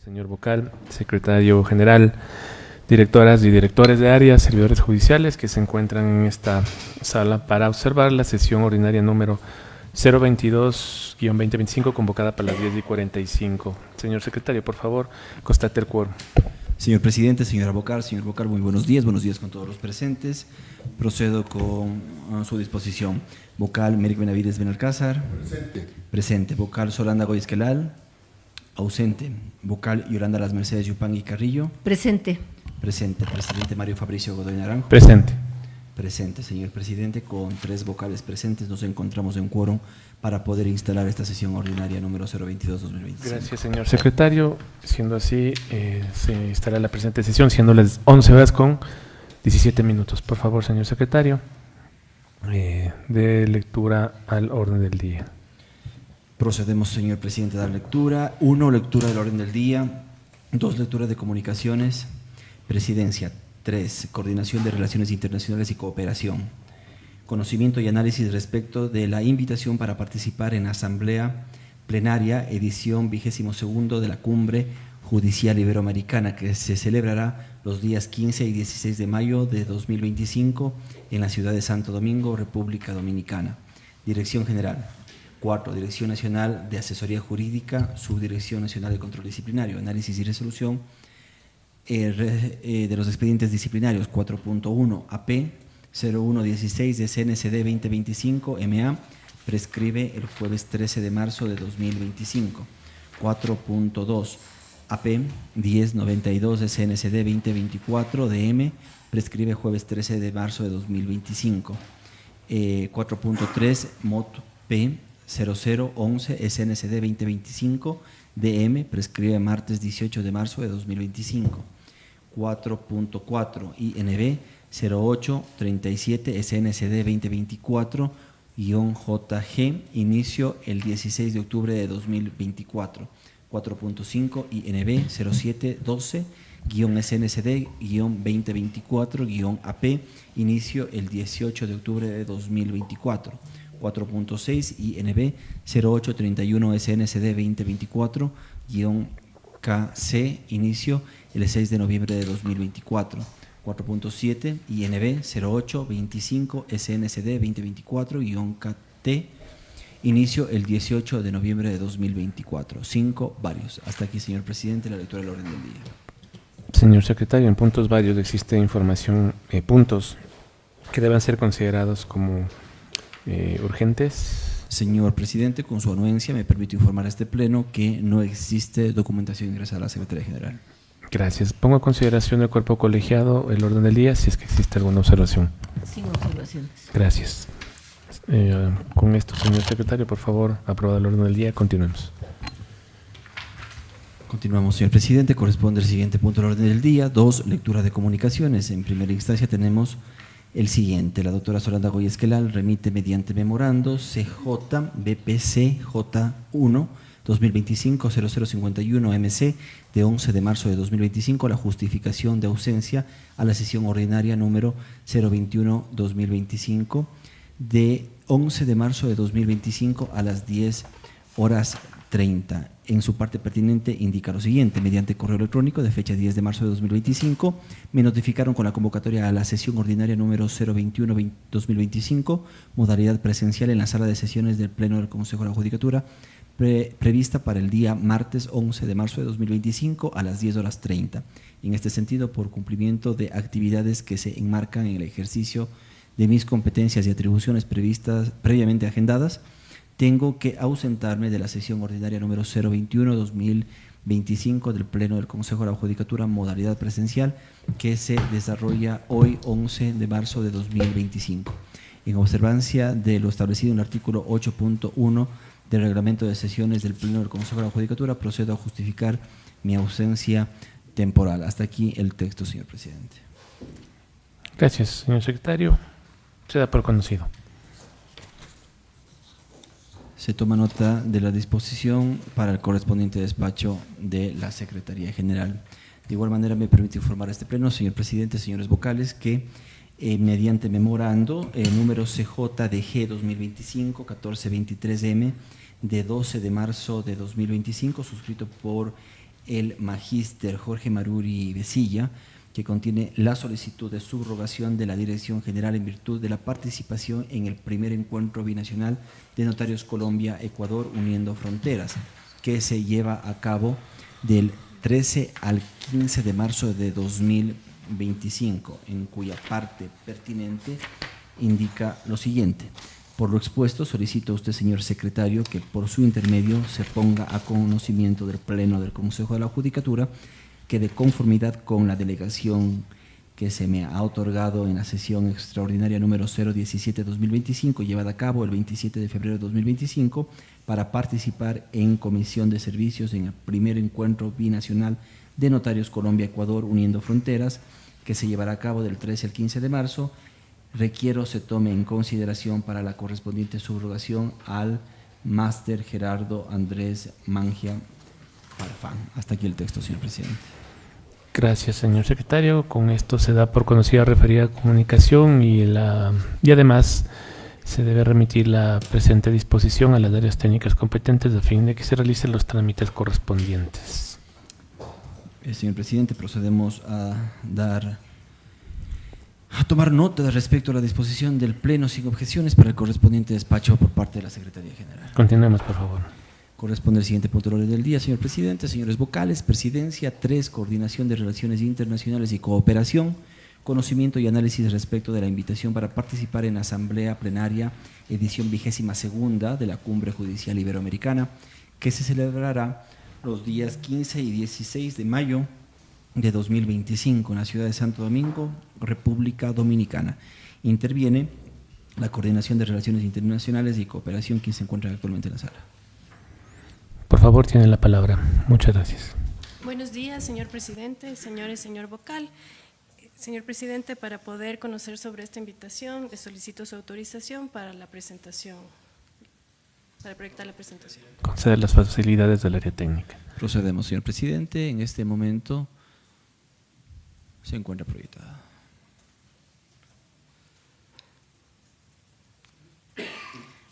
Señor vocal, secretario general, directoras y directores de áreas, servidores judiciales que se encuentran en esta sala para observar la sesión ordinaria número 022-2025 convocada para las 10:45. Señor secretario, por favor, constate el quórum. Señor presidente, señor vocal, muy buenos días con todos los presentes. Procedo con su disposición. Vocal Méric Benavides Benalcázar. Presente. Presente. Vocal Solanda Goyesquelal. Ausente. Vocal Yolanda Las Mercedes Yupangui Carrillo. Presente. Presente. Presidente Mario Fabricio Godoy Naranjo. Presente. Presente, señor presidente. Con 3 vocales presentes nos encontramos en quórum para poder instalar esta sesión ordinaria número 022-2025. Gracias, señor secretario. Siendo así, se instala la presente sesión, siendo las 11:17. Por favor, señor secretario, de lectura al orden del día. Procedemos, señor presidente, a dar lectura. 1, lectura del orden del día. 2, lectura de comunicaciones. Presidencia. 3, coordinación de relaciones internacionales y cooperación. Conocimiento y análisis respecto de la invitación para participar en la Asamblea Plenaria, edición 22ª de la Cumbre Judicial Iberoamericana, que se celebrará los días 15 y 16 de mayo de 2025 en la ciudad de Santo Domingo, República Dominicana. Dirección General. 4, Dirección Nacional de Asesoría Jurídica, Subdirección Nacional de Control Disciplinario, Análisis y Resolución de los expedientes disciplinarios. 4.1, AP 0116 de CNCD 2025, MA, prescribe el jueves 13 de marzo de 2025. 4.2, AP 1092 de CNCD 2024, DM, prescribe jueves 13 de marzo de 2025. 4.3, MOT P 0011 SNCD 2025, DM, prescribe martes 18 de marzo de 2025. 4.4, INB 0837 SNCD 2024-JG, inicio el 16 de octubre de 2024. 4.5, INB 0712-SNCD-2024-AP, inicio el 18 de octubre de 2024. 4.6, INB 0831 SNCD 2024-KC, inicio el 6 de noviembre de 2024. 4.7, INB 0825 SNCD 2024-KT, inicio el 18 de noviembre de 2024. 5, varios. Hasta aquí, señor presidente, la lectura del orden del día. Señor secretario, en puntos varios existe información, puntos que deben ser considerados como urgentes. Señor presidente, con su anuencia me permito informar a este pleno que no existe documentación ingresada a la Secretaría General. Gracias. Pongo a consideración del cuerpo colegiado el orden del día si es que existe alguna observación. Sin observaciones. Gracias. Con esto, señor secretario, por favor, aprobado el orden del día. Continuemos. Continuamos, señor presidente. Corresponde el siguiente punto del orden del día. 2, lectura de comunicaciones. En primera instancia tenemos el siguiente. La doctora Solanda Goyesquelal remite mediante memorando CJ BPC J1 2025-0051 MC de 11 de marzo de 2025 la justificación de ausencia a la sesión ordinaria número 021-2025 de 11 de marzo de 2025 a las 10:30. En su parte pertinente indica lo siguiente: mediante correo electrónico de fecha 10 de marzo de 2025 me notificaron con la convocatoria a la sesión ordinaria número 021-2025, modalidad presencial en la sala de sesiones del Pleno del Consejo de la Judicatura, prevista para el día martes 11 de marzo de 2025 a las 10:30. En este sentido, por cumplimiento de actividades que se enmarcan en el ejercicio de mis competencias y atribuciones previstas previamente agendadas, tengo que ausentarme de la sesión ordinaria número 021-2025 del Pleno del Consejo de la Judicatura, modalidad presencial, que se desarrolla hoy 11 de marzo de 2025. En observancia de lo establecido en el artículo 8.1 del reglamento de sesiones del Pleno del Consejo de la Judicatura, procedo a justificar mi ausencia temporal. Hasta aquí el texto, señor presidente. Gracias, señor secretario. Se da por conocido. Se toma nota de la disposición para el correspondiente despacho de la Secretaría General. De igual manera, me permite informar a este pleno, señor presidente, señores vocales, que mediante memorando número CJDG 2025-1423M de 12 de marzo de 2025, suscrito por el magíster Jorge Maruri Besilla, que contiene la solicitud de subrogación de la Dirección General en virtud de la participación en el primer encuentro binacional de Notarios Colombia-Ecuador Uniendo Fronteras, que se lleva a cabo del 13 al 15 de marzo de 2025, en cuya parte pertinente indica lo siguiente. Por lo expuesto, solicito a usted, señor secretario, que por su intermedio se ponga a conocimiento del Pleno del Consejo de la Judicatura que, de conformidad con la delegación que se me ha otorgado en la sesión extraordinaria número 017-2025, llevada a cabo el 27 de febrero de 2025, para participar en Comisión de Servicios en el primer encuentro binacional de Notarios Colombia-Ecuador Uniendo Fronteras, que se llevará a cabo del 13 al 15 de marzo, requiero se tome en consideración para la correspondiente subrogación al máster Gerardo Andrés Mangia Farfán. Hasta aquí el texto, señor presidente. Gracias, señor secretario. Con esto se da por conocida referida comunicación y además se debe remitir la presente disposición a las áreas técnicas competentes a fin de que se realicen los trámites correspondientes. Señor presidente, procedemos a tomar nota respecto a la disposición del Pleno sin objeciones para el correspondiente despacho por parte de la Secretaría General. Continuemos, por favor. Corresponde el siguiente punto del orden del día, señor presidente. Señores vocales, Presidencia 3, Coordinación de Relaciones Internacionales y Cooperación, conocimiento y análisis respecto de la invitación para participar en la Asamblea Plenaria, edición 22ª de la Cumbre Judicial Iberoamericana, que se celebrará los días 15 y 16 de mayo de 2025 en la ciudad de Santo Domingo, República Dominicana. Interviene la Coordinación de Relaciones Internacionales y Cooperación, quien se encuentra actualmente en la sala. Por favor, tiene la palabra. Muchas gracias. Buenos días, señor presidente, señores, señor vocal. Señor presidente, para poder conocer sobre esta invitación, le solicito su autorización para la presentación, para proyectar la presentación. Conceder las facilidades del área técnica. Procedemos, señor presidente. En este momento se encuentra proyectada.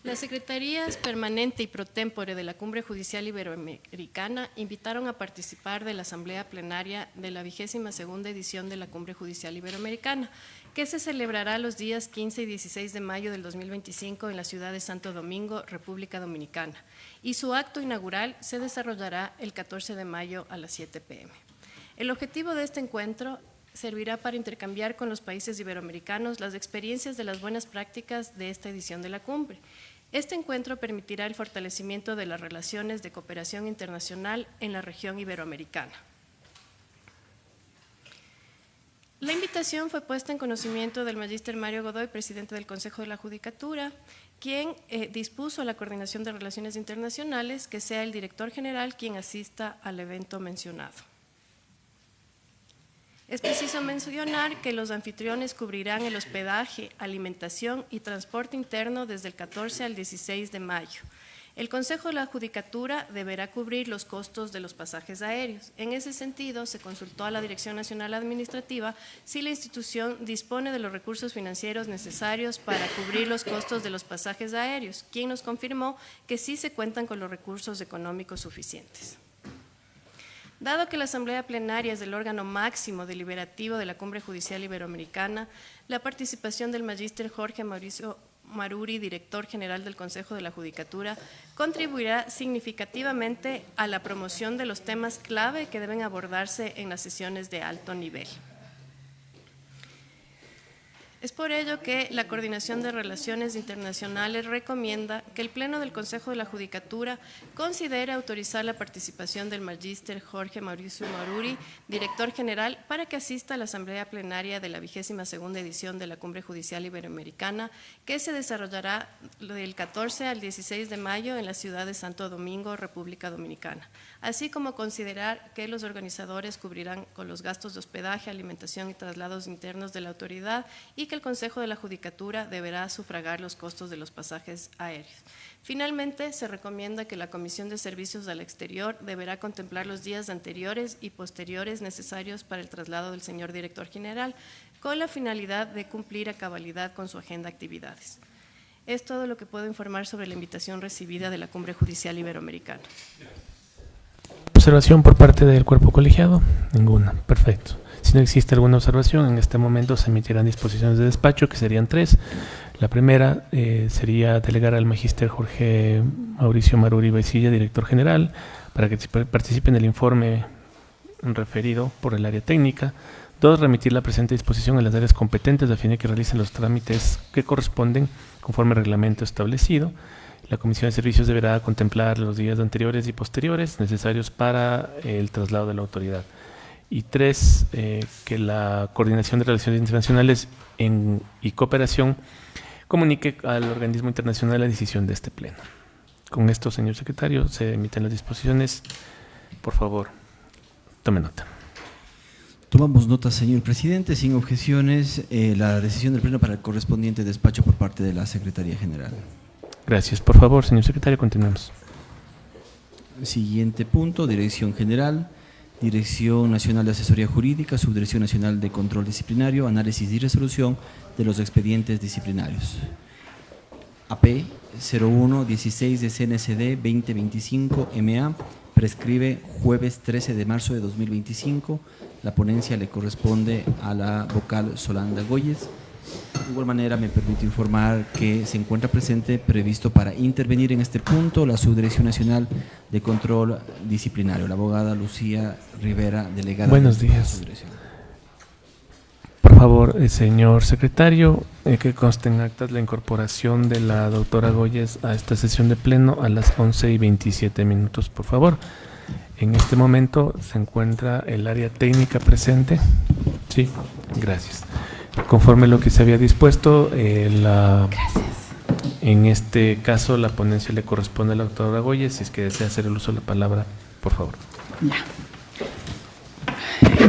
Las Secretarías Permanente y Pro Tempore de la Cumbre Judicial Iberoamericana invitaron a participar de la Asamblea Plenaria de la 22ª edición de la Cumbre Judicial Iberoamericana, que se celebrará los días 15 y 16 de mayo del 2025 en la ciudad de Santo Domingo, República Dominicana, y su acto inaugural se desarrollará el 14 de mayo a las 7 p.m. El objetivo de este encuentro servirá para intercambiar con los países iberoamericanos las experiencias de las buenas prácticas de esta edición de la cumbre. Este encuentro permitirá el fortalecimiento de las relaciones de cooperación internacional en la región iberoamericana. La invitación fue puesta en conocimiento del magíster Mario Godoy, presidente del Consejo de la Judicatura, quien dispuso a la Coordinación de Relaciones Internacionales que sea el director general quien asista al evento mencionado. Es preciso mencionar que los anfitriones cubrirán el hospedaje, alimentación y transporte interno desde el 14 al 16 de mayo. El Consejo de la Judicatura deberá cubrir los costos de los pasajes aéreos. En ese sentido, se consultó a la Dirección Nacional Administrativa si la institución dispone de los recursos financieros necesarios para cubrir los costos de los pasajes aéreos, quien nos confirmó que sí se cuentan con los recursos económicos suficientes. Dado que la Asamblea Plenaria es el órgano máximo deliberativo de la Cumbre Judicial Iberoamericana, la participación del magíster Jorge Mauricio Maruri, director general del Consejo de la Judicatura, contribuirá significativamente a la promoción de los temas clave que deben abordarse en las sesiones de alto nivel. Es por ello que la Coordinación de Relaciones Internacionales recomienda que el Pleno del Consejo de la Judicatura considere autorizar la participación del magíster Jorge Mauricio Maruri, director general, para que asista a la Asamblea Plenaria de la 22ª edición de la Cumbre Judicial Iberoamericana, que se desarrollará del 14 al 16 de mayo en la ciudad de Santo Domingo, República Dominicana, así como considerar que los organizadores cubrirán con los gastos de hospedaje, alimentación y traslados internos de la autoridad y que el Consejo de la Judicatura deberá sufragar los costos de los pasajes aéreos. Finalmente, se recomienda que la Comisión de Servicios al Exterior deberá contemplar los días anteriores y posteriores necesarios para el traslado del señor director general, con la finalidad de cumplir a cabalidad con su agenda de actividades. Es todo lo que puedo informar sobre la invitación recibida de la Cumbre Judicial Iberoamericana. observación por parte del cuerpo colegiado? Ninguna. Perfecto. Si no existe alguna observación, en este momento se emitirán disposiciones de despacho, que serían 3. La primera sería delegar al magíster Jorge Mauricio Maruri Baicilla, director general, para que participe en el informe referido por el área técnica. 2. Remitir la presente disposición a las áreas competentes a fin de que realicen los trámites que corresponden conforme al reglamento establecido. La Comisión de Servicios deberá contemplar los días anteriores y posteriores necesarios para el traslado de la autoridad. Y 3, que la Coordinación de Relaciones Internacionales y Cooperación comunique al organismo internacional la decisión de este pleno. Con esto, señor secretario, se emiten las disposiciones. Por favor, tome nota. Tomamos nota, señor presidente. Sin objeciones, la decisión del pleno para el correspondiente despacho por parte de la Secretaría General. Gracias. Por favor, señor secretario, continuemos. Siguiente punto, Dirección General, Dirección Nacional de Asesoría Jurídica, Subdirección Nacional de Control Disciplinario, Análisis y Resolución de los Expedientes Disciplinarios. AP 0116 de CNCD 2025 MA, prescribe jueves 13 de marzo de 2025. La ponencia le corresponde a la vocal Solanda Goyes. De igual manera, me permito informar que se encuentra presente, previsto para intervenir en este punto, la Subdirección Nacional de Control Disciplinario, la abogada Lucía Rivera, delegada. Buenos de la días. Subdirección. Por favor, señor secretario, que conste en actas la incorporación de la doctora Goyes a esta sesión de pleno a las 11:27, por favor. En este momento se encuentra el área técnica presente. Sí, gracias. Conforme lo que se había dispuesto, en este caso la ponencia le corresponde a la doctora Goyes. Si es que desea hacer el uso de la palabra, por favor. Ya.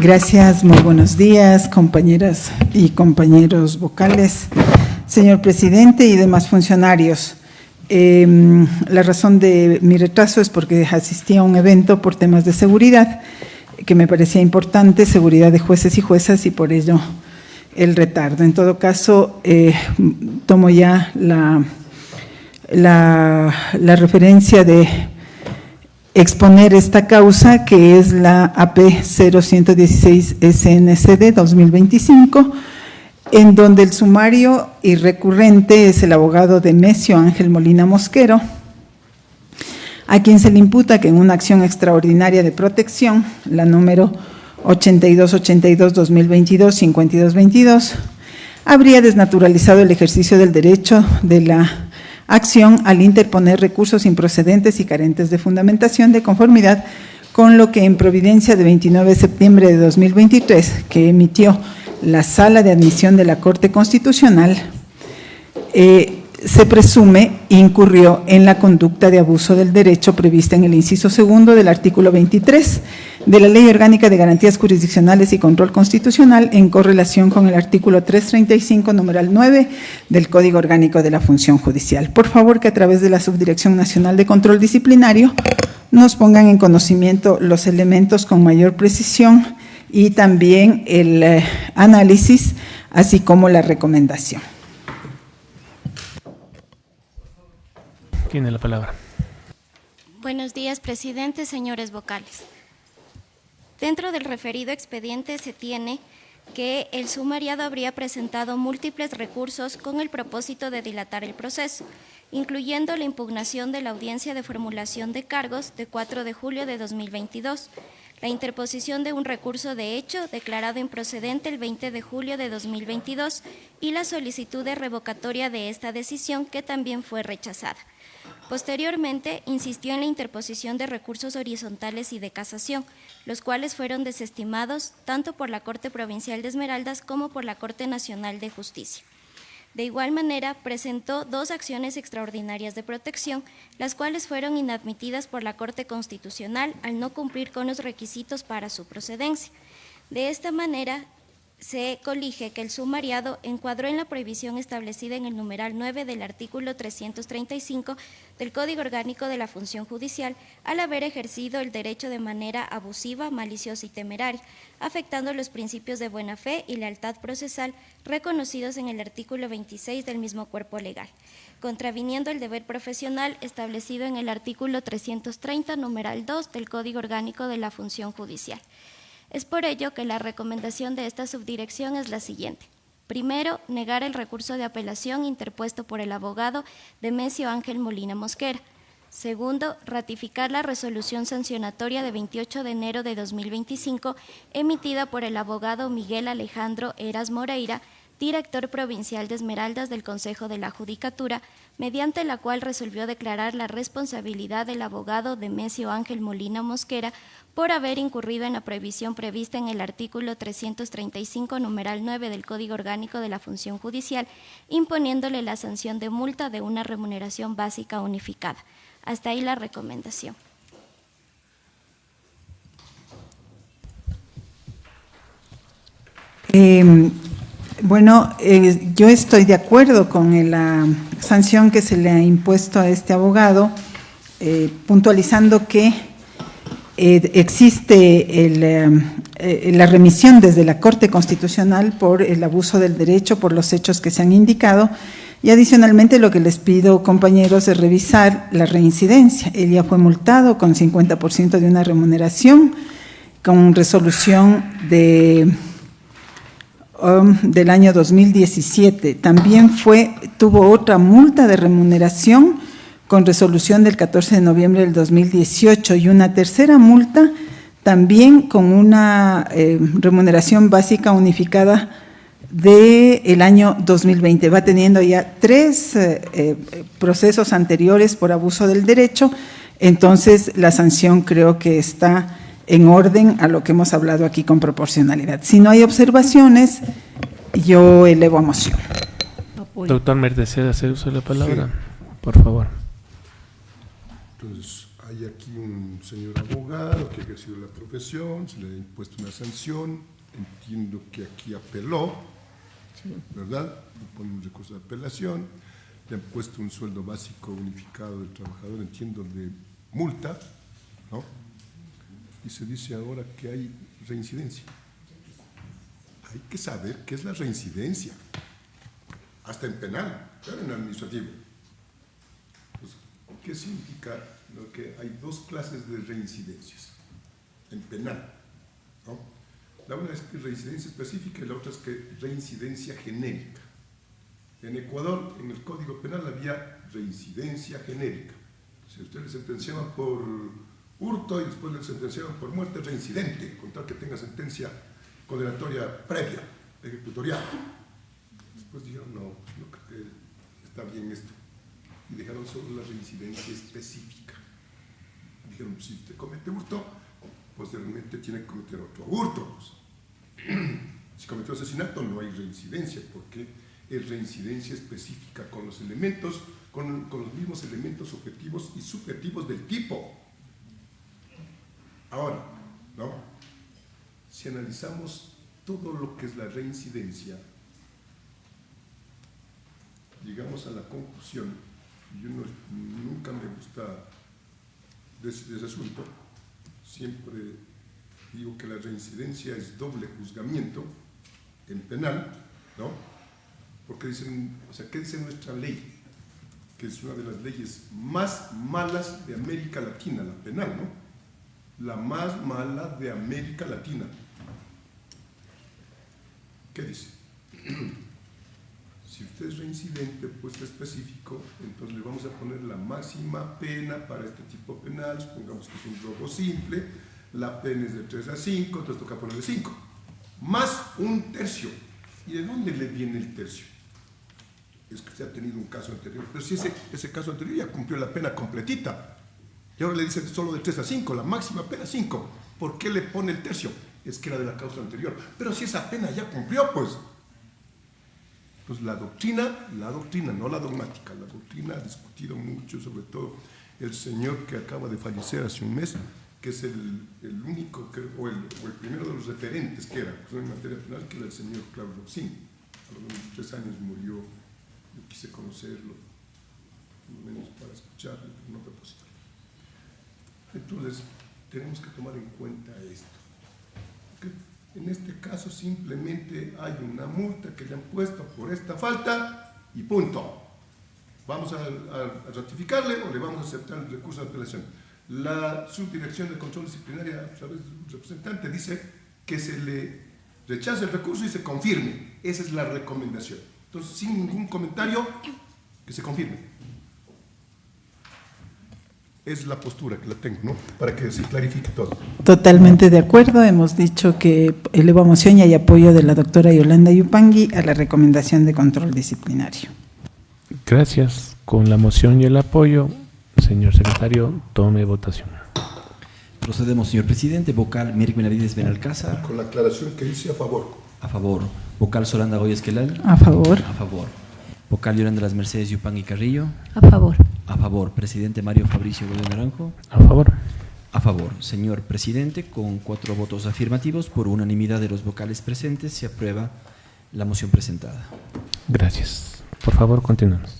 Gracias, muy buenos días, compañeras y compañeros vocales, señor presidente y demás funcionarios. La razón de mi retraso es porque asistí a un evento por temas de seguridad que me parecía importante, seguridad de jueces y juezas, y por ello el retardo. En todo caso, tomo ya la referencia de exponer esta causa, que es la AP 0116 SNCD 2025, en donde el sumario y recurrente es el abogado Demesio Ángel Molina Mosquero, a quien se le imputa que en una acción extraordinaria de protección, la número 8282-2022-5222, habría desnaturalizado el ejercicio del derecho de la acción al interponer recursos improcedentes y carentes de fundamentación, de conformidad con lo que en providencia de 29 de septiembre de 2023, que emitió la Sala de Admisión de la Corte Constitucional, se presume incurrió en la conducta de abuso del derecho prevista en el inciso segundo del artículo 23 de la Ley Orgánica de Garantías Jurisdiccionales y Control Constitucional, en correlación con el artículo 335, numeral 9 del Código Orgánico de la Función Judicial. Por favor, que a través de la Subdirección Nacional de Control Disciplinario nos pongan en conocimiento los elementos con mayor precisión y también el análisis, así como la recomendación. Tiene la palabra. Buenos días, presidente, señores vocales. Dentro del referido expediente se tiene que el sumariado habría presentado múltiples recursos con el propósito de dilatar el proceso, incluyendo la impugnación de la audiencia de formulación de cargos de 4 de julio de 2022, la interposición de un recurso de hecho declarado improcedente el 20 de julio de 2022 y la solicitud de revocatoria de esta decisión, que también fue rechazada. Posteriormente, insistió en la interposición de recursos horizontales y de casación, los cuales fueron desestimados tanto por la Corte Provincial de Esmeraldas como por la Corte Nacional de Justicia. De igual manera, presentó 2 acciones extraordinarias de protección, las cuales fueron inadmitidas por la Corte Constitucional al no cumplir con los requisitos para su procedencia. De esta manera, se colige que el sumariado encuadró en la prohibición establecida en el numeral 9 del artículo 335 del Código Orgánico de la Función Judicial al haber ejercido el derecho de manera abusiva, maliciosa y temeraria, afectando los principios de buena fe y lealtad procesal reconocidos en el artículo 26 del mismo cuerpo legal, contraviniendo el deber profesional establecido en el artículo 330, numeral 2 del Código Orgánico de la Función Judicial. Es por ello que la recomendación de esta subdirección es la siguiente. Primero, negar el recurso de apelación interpuesto por el abogado Demencio Ángel Molina Mosquera. Segundo, ratificar la resolución sancionatoria de 28 de enero de 2025 emitida por el abogado Miguel Alejandro Heras Moreira, director provincial de Esmeraldas del Consejo de la Judicatura, mediante la cual resolvió declarar la responsabilidad del abogado Demencio Ángel Molina Mosquera por haber incurrido en la prohibición prevista en el artículo 335, numeral 9 del Código Orgánico de la Función Judicial, imponiéndole la sanción de multa de una remuneración básica unificada. Hasta ahí la recomendación. Bueno, yo estoy de acuerdo con la sanción que se le ha impuesto a este abogado, puntualizando que existe la remisión desde la Corte Constitucional por el abuso del derecho, por los hechos que se han indicado, y adicionalmente lo que les pido, compañeros, es revisar la reincidencia. Él ya fue multado con 50% de una remuneración, con resolución del año 2017. También tuvo otra multa de remuneración con resolución del 14 de noviembre del 2018 y una tercera multa también con una remuneración básica unificada del año 2020. Va teniendo ya 3 procesos anteriores por abuso del derecho, entonces la sanción creo que está en orden a lo que hemos hablado aquí con proporcionalidad. Si no hay observaciones, yo elevo a moción. Doctor Mer, ¿desea hacer uso de la palabra? Sí. Por favor. Entonces, hay aquí un señor abogado que ha ejercido la profesión, se le ha impuesto una sanción, entiendo que aquí apeló, ¿verdad? Pone un recurso de apelación, le han puesto un sueldo básico unificado del trabajador, entiendo, de multa, ¿no? Y se dice ahora que hay reincidencia. Hay que saber qué es la reincidencia, hasta en penal, pero en administrativo. Pues, ¿qué significa lo que hay 2 clases de reincidencias en penal, ¿no? La una es que reincidencia específica y la otra es que reincidencia genérica. En Ecuador, en el Código Penal, había reincidencia genérica. Si usted le sentenciaban por hurto y después le sentenciaban por muerte, reincidente, con tal que tenga sentencia condenatoria previa, ejecutorial. Después dijeron, no creo que está bien esto. Y dejaron solo la reincidencia específica. Dijeron, si usted comete hurto, posteriormente tiene que cometer otro hurto. Si cometió asesinato, no hay reincidencia, porque es reincidencia específica con los elementos, con los mismos elementos objetivos y subjetivos del tipo. Ahora, ¿no? Si analizamos todo lo que es la reincidencia, llegamos a la conclusión, yo nunca me gusta de ese asunto, siempre digo que la reincidencia es doble juzgamiento en penal, ¿no? Porque dicen, o sea, ¿qué dice nuestra ley? Que es una de las leyes más malas de América Latina, la penal, ¿no? La más mala de América Latina. ¿Qué dice? Si usted es reincidente, pues específico, entonces le vamos a poner la máxima pena para este tipo penal. Supongamos que es un robo simple, la pena es de 3 a 5, entonces toca ponerle 5, más un tercio. ¿Y de dónde le viene el tercio? Es que usted ha tenido un caso anterior, pero si ese caso anterior ya cumplió la pena completita, y ahora le dicen solo de 3 a 5, la máxima pena 5, ¿por qué le pone el tercio? Es que era de la causa anterior, pero si esa pena ya cumplió, pues la doctrina, no la dogmática, la doctrina ha discutido mucho, sobre todo el señor que acaba de fallecer hace un mes, que es el único, o el primero de los referentes que era en materia penal, que era el señor Claudio Roxín. A los 23 años murió, yo quise conocerlo, menos para escucharlo, pero no fue posible. Entonces, tenemos que tomar en cuenta esto. Que en este caso simplemente hay una multa que le han puesto por esta falta y punto. ¿Vamos a ratificarle o le vamos a aceptar el recurso de apelación? La subdirección de control disciplinario, a través de un representante, dice que se le rechace el recurso y se confirme. Esa es la recomendación. Entonces, sin ningún comentario, que se confirme. Es la postura que la tengo, ¿no? Para que se clarifique todo. Totalmente de acuerdo. Hemos dicho que elevo moción y hay apoyo de la doctora Yolanda Yupangui a la recomendación de control disciplinario. Gracias. Con la moción y el apoyo, señor secretario, tome votación. Procedemos, señor presidente. Vocal Mirk Benavides Benalcázar. Con la aclaración que dice a favor. A favor. Vocal Solanda Goya Esquelal. A favor. A favor. Vocal Yolanda Las Mercedes Yupangui Carrillo. A favor. A favor. Presidente Mario Fabricio Godoy Naranjo. A favor. A favor. Señor presidente, con 4 votos afirmativos, por unanimidad de los vocales presentes, se aprueba la moción presentada. Gracias. Por favor, continuemos.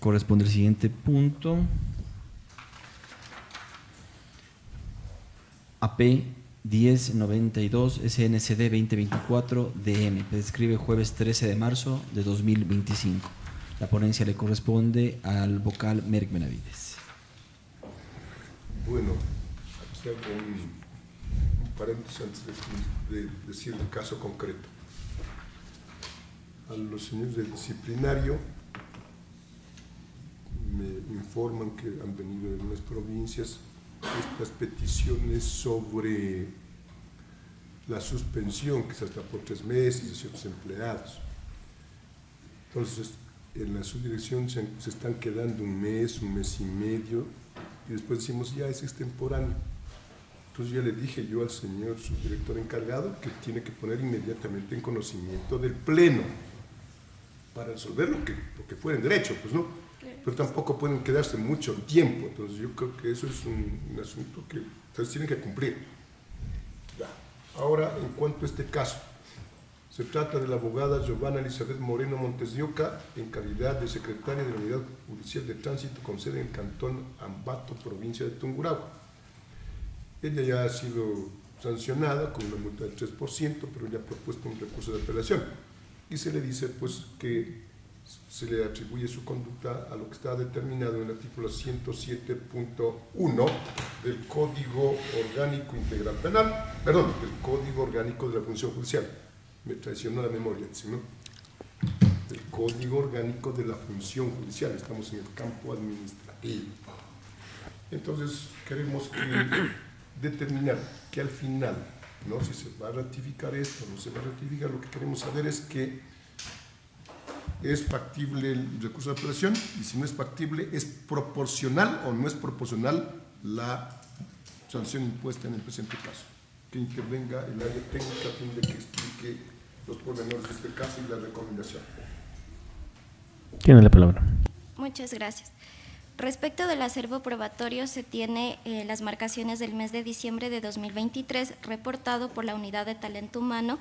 Corresponde el siguiente punto. AP 1092 SNCD 2024 DM. Prescribe jueves 13 de marzo de 2025. La ponencia le corresponde al vocal Mirk Benavides. Bueno, aquí hago un paréntesis antes de decir el caso concreto. A los señores del disciplinario me informan que han venido de algunas provincias estas peticiones sobre la suspensión, que es hasta por 3 meses, de ciertos empleados. Entonces, en la subdirección se están quedando un mes y medio, y después decimos, ya es extemporáneo. Entonces ya le dije yo al señor subdirector encargado que tiene que poner inmediatamente en conocimiento del Pleno para resolver lo que fuera en derecho, pues no. Pero tampoco pueden quedarse mucho tiempo, entonces yo creo que eso es un asunto que ustedes tienen que cumplir. Ya. Ahora, en cuanto a este caso, se trata de la abogada Giovanna Elizabeth Moreno Montes de Oca, en calidad de secretaria de la Unidad Judicial de Tránsito con sede en el Cantón Ambato, provincia de Tungurahua. Ella ya ha sido sancionada con una multa del 3%, pero ya ha propuesto un recurso de apelación. Y se le dice pues que se le atribuye su conducta a lo que está determinado en el artículo 107.1 del Código Orgánico Integral Penal, perdón, del Código Orgánico de la Función Judicial. Me traicionó la memoria, ¿no? El Código Orgánico de la Función Judicial, estamos en el campo administrativo. Entonces, queremos determinar que al final, ¿no? Si se va a ratificar esto o no se va a ratificar, lo que queremos saber es que es factible el recurso de apelación, y si no es factible, ¿es proporcional o no es proporcional la sanción impuesta en el presente caso? Que intervenga el área técnica a fin de que explique los pormenores de este caso y la recomendación. Tiene la palabra. Muchas gracias. Respecto del acervo probatorio, se tiene las marcaciones del mes de diciembre de 2023 reportado por la Unidad de Talento Humano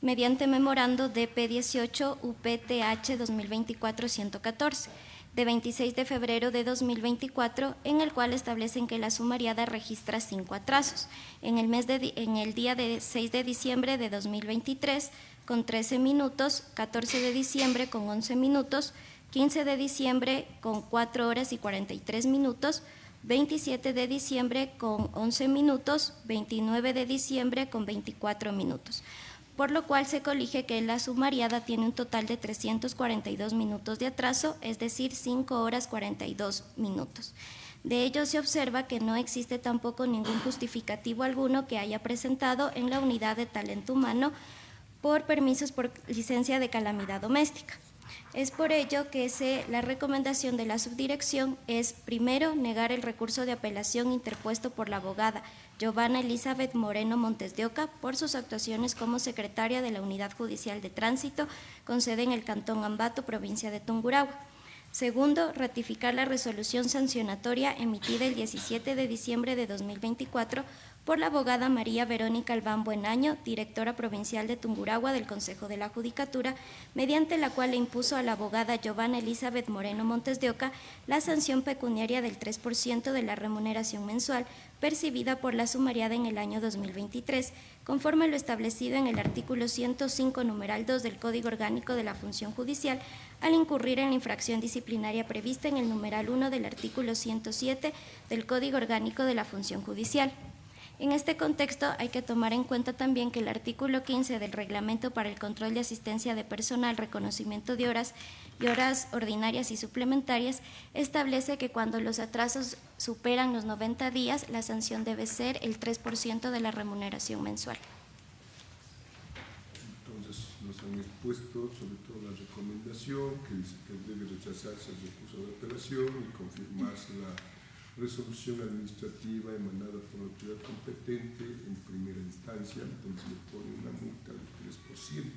mediante memorando DP18 UPTH 2024-114 de 26 de febrero de 2024, en el cual establecen que la sumariada registra 5 atrasos. En el día de 6 de diciembre de 2023 con 13 minutos, 14 de diciembre con 11 minutos, 15 de diciembre con 4 horas y 43 minutos, 27 de diciembre con 11 minutos, 29 de diciembre con 24 minutos. Por lo cual se colige que la sumariada tiene un total de 342 minutos de atraso, es decir, 5 horas 42 minutos. De ello se observa que no existe tampoco ningún justificativo alguno que haya presentado en la Unidad de Talento Humano por permisos por licencia de calamidad doméstica. Es por ello que la recomendación de la subdirección es, primero, negar el recurso de apelación interpuesto por la abogada Giovanna Elizabeth Moreno Montes de Oca por sus actuaciones como secretaria de la Unidad Judicial de Tránsito con sede en el Cantón Ambato, provincia de Tungurahua. Segundo, ratificar la resolución sancionatoria emitida el 17 de diciembre de 2024 por la abogada María Verónica Albán Buenaño, directora provincial de Tungurahua del Consejo de la Judicatura, mediante la cual le impuso a la abogada Giovanna Elizabeth Moreno Montes de Oca la sanción pecuniaria del 3% de la remuneración mensual percibida por la sumariada en el año 2023, conforme lo establecido en el artículo 105, numeral 2 del Código Orgánico de la Función Judicial, al incurrir en la infracción disciplinaria prevista en el numeral 1 del artículo 107 del Código Orgánico de la Función Judicial. En este contexto hay que tomar en cuenta también que el artículo 15 del Reglamento para el Control de Asistencia de Personal, Reconocimiento de Horas y Horas Ordinarias y Suplementarias establece que cuando los atrasos superan los 90 días, la sanción debe ser el 3% de la remuneración mensual. Entonces nos han expuesto sobre todo la recomendación que dice que debe rechazarse el recurso de apelación y confirmarse la resolución administrativa emanada por la autoridad competente en primera instancia, donde se le pone una multa del 3%.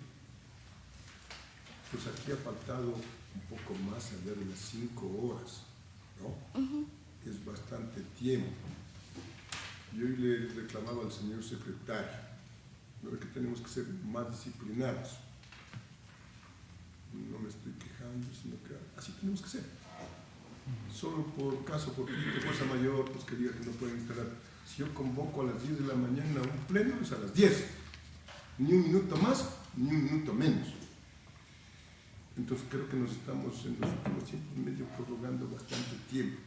Pues aquí ha faltado un poco más allá de las 5 horas, ¿no? Es bastante tiempo. Yo hoy le reclamaba al señor secretario, ¿no?, que tenemos que ser más disciplinados. No me estoy quejando, sino que así tenemos que ser. Solo por caso, por fuerza mayor, pues que diga que no pueden instalar. Si yo convoco a las 10 de la mañana un pleno, es a las 10. Ni un minuto más, ni un minuto menos. Entonces creo que nos estamos en los últimos tiempos medio prorrogando bastante tiempo.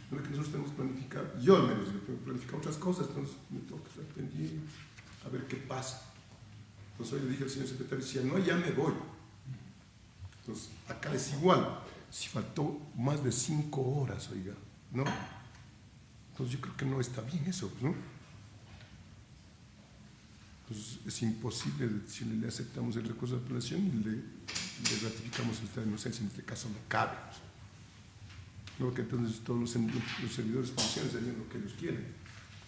No es que nosotros tenemos que planificar, yo al menos tengo que planificar otras cosas, entonces me tengo que estar pendiente a ver qué pasa. Entonces hoy le dije al señor secretario, si no, ya me voy. Entonces acá es igual. Si faltó más de 5 horas, oiga, ¿no? Entonces yo creo que no está bien eso, ¿no? Entonces es imposible decirle, le aceptamos el recurso de apelación y le ratificamos el estado de inocencia, en este caso no cabe. ¿No? Porque entonces todos los servidores policiales harían lo que ellos quieren.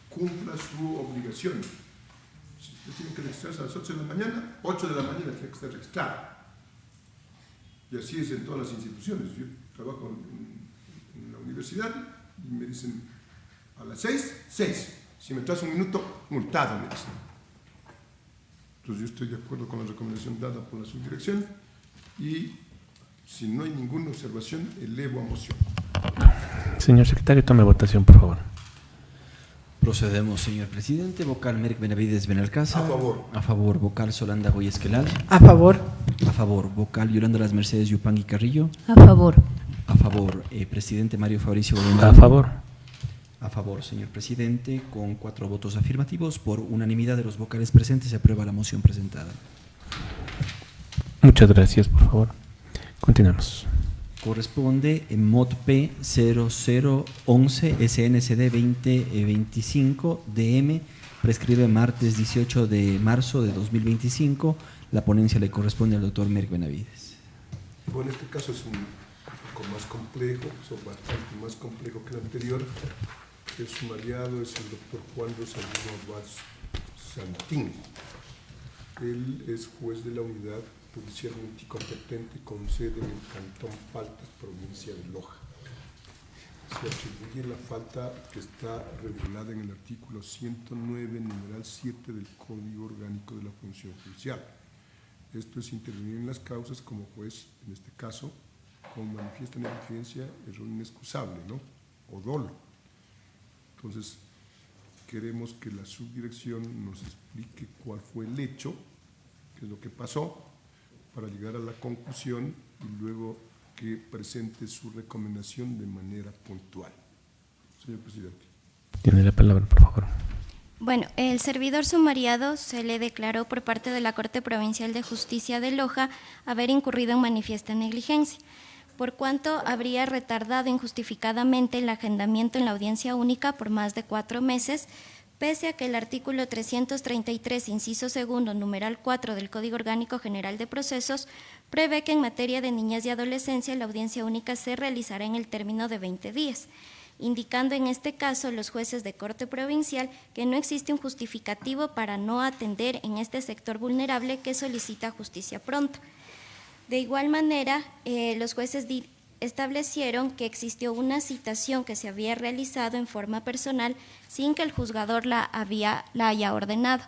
Cumpla su obligación. Si usted tiene que registrarse a las 8 de la mañana, 8 de la mañana tiene que estar registrado. Y así es en todas las instituciones. Yo trabajo en la universidad y me dicen a las 6, 6. Si me traes un minuto, multado, me dicen. Entonces yo estoy de acuerdo con la recomendación dada por la subdirección y si no hay ninguna observación, elevo a moción. Señor secretario, tome votación, por favor. Procedemos, señor presidente. Vocal Merck Benavides Benalcázar. A favor. A favor. Vocal Solanda Goy Esquelal. A favor. A favor. Vocal Yolanda Las Mercedes Yupangui Carrillo. A favor. A favor. Presidente Mario Fabricio Gobernador. A favor. A favor, señor presidente. Con 4 votos afirmativos, por unanimidad de los vocales presentes, se aprueba la moción presentada. Muchas gracias, por favor. Continuamos. Corresponde en MOT P 0011 SNCD 2025 DM, prescribe martes 18 de marzo de 2025. La ponencia le corresponde al doctor Merck Benavides. Bueno, este caso es un poco más complejo, bastante más complejo que el anterior. El sumariado es el doctor Juan Rosalino Abad Santín. Él es juez de la unidad policial multicompetente con sede en el Cantón Paltas, provincia de Loja. Se atribuye la falta que está regulada en el artículo 109, numeral 7 del Código Orgánico de la Función Judicial. Esto es intervenir en las causas como juez, en este caso, con manifiesta negligencia, error inexcusable, ¿no?, o dolo. Entonces, queremos que la subdirección nos explique cuál fue el hecho, qué es lo que pasó, para llegar a la conclusión y luego que presente su recomendación de manera puntual. Señor presidente. Tiene la palabra, por favor. Bueno, el servidor sumariado se le declaró por parte de la Corte Provincial de Justicia de Loja haber incurrido en manifiesta negligencia, por cuanto habría retardado injustificadamente el agendamiento en la audiencia única por más de 4 meses, pese a que el artículo 333, inciso segundo, numeral 4 del Código Orgánico General de Procesos, prevé que en materia de niñez y adolescencia la audiencia única se realizará en el término de 20 días, indicando en este caso los jueces de Corte Provincial que no existe un justificativo para no atender en este sector vulnerable que solicita justicia pronta. De igual manera, los jueces establecieron que existió una citación que se había realizado en forma personal sin que el juzgador la haya ordenado.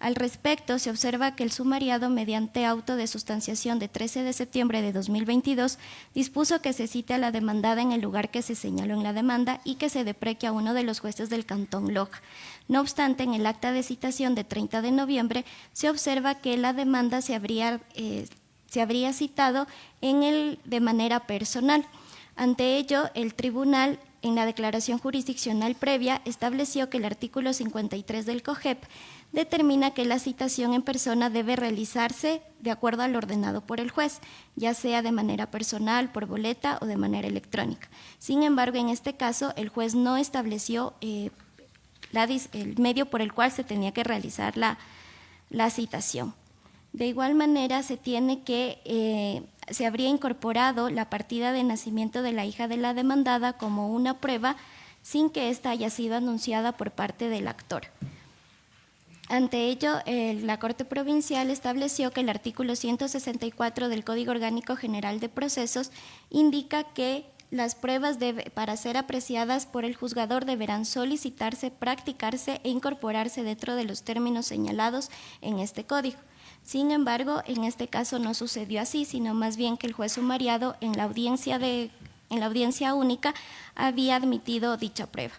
Al respecto, se observa que el sumariado, mediante auto de sustanciación de 13 de septiembre de 2022, dispuso que se cite a la demandada en el lugar que se señaló en la demanda y que se depreque a uno de los jueces del Cantón Loja. No obstante, en el acta de citación de 30 de noviembre se observa que la demanda se habría citado de manera personal. Ante ello, el tribunal, en la declaración jurisdiccional previa, estableció que el artículo 53 del COGEP determina que la citación en persona debe realizarse de acuerdo al ordenado por el juez, ya sea de manera personal, por boleta o de manera electrónica. Sin embargo, en este caso, el juez no estableció el medio por el cual se tenía que realizar la citación. De igual manera, se habría incorporado la partida de nacimiento de la hija de la demandada como una prueba sin que ésta haya sido anunciada por parte del actor. Ante ello, la Corte Provincial estableció que el artículo 164 del Código Orgánico General de Procesos indica que las pruebas para ser apreciadas por el juzgador deberán solicitarse, practicarse e incorporarse dentro de los términos señalados en este código. Sin embargo, en este caso no sucedió así, sino más bien que el juez sumariado en la audiencia única había admitido dicha prueba.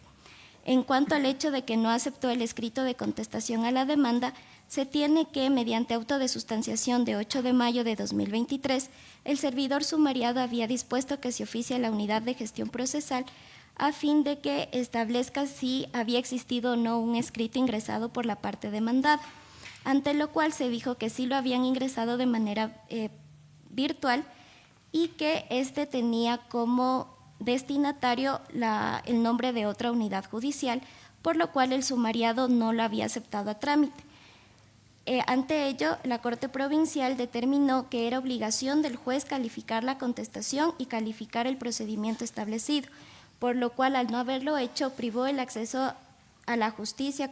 En cuanto al hecho de que no aceptó el escrito de contestación a la demanda, se tiene que, mediante auto de sustanciación de 8 de mayo de 2023, el servidor sumariado había dispuesto que se oficie a la unidad de gestión procesal a fin de que establezca si había existido o no un escrito ingresado por la parte demandada, ante lo cual se dijo que sí lo habían ingresado de manera virtual y que éste tenía como destinatario el nombre de otra unidad judicial, por lo cual el sumariado no lo había aceptado a trámite. Ante ello, la Corte Provincial determinó que era obligación del juez calificar la contestación y calificar el procedimiento establecido, por lo cual, al no haberlo hecho, privó el acceso a la justicia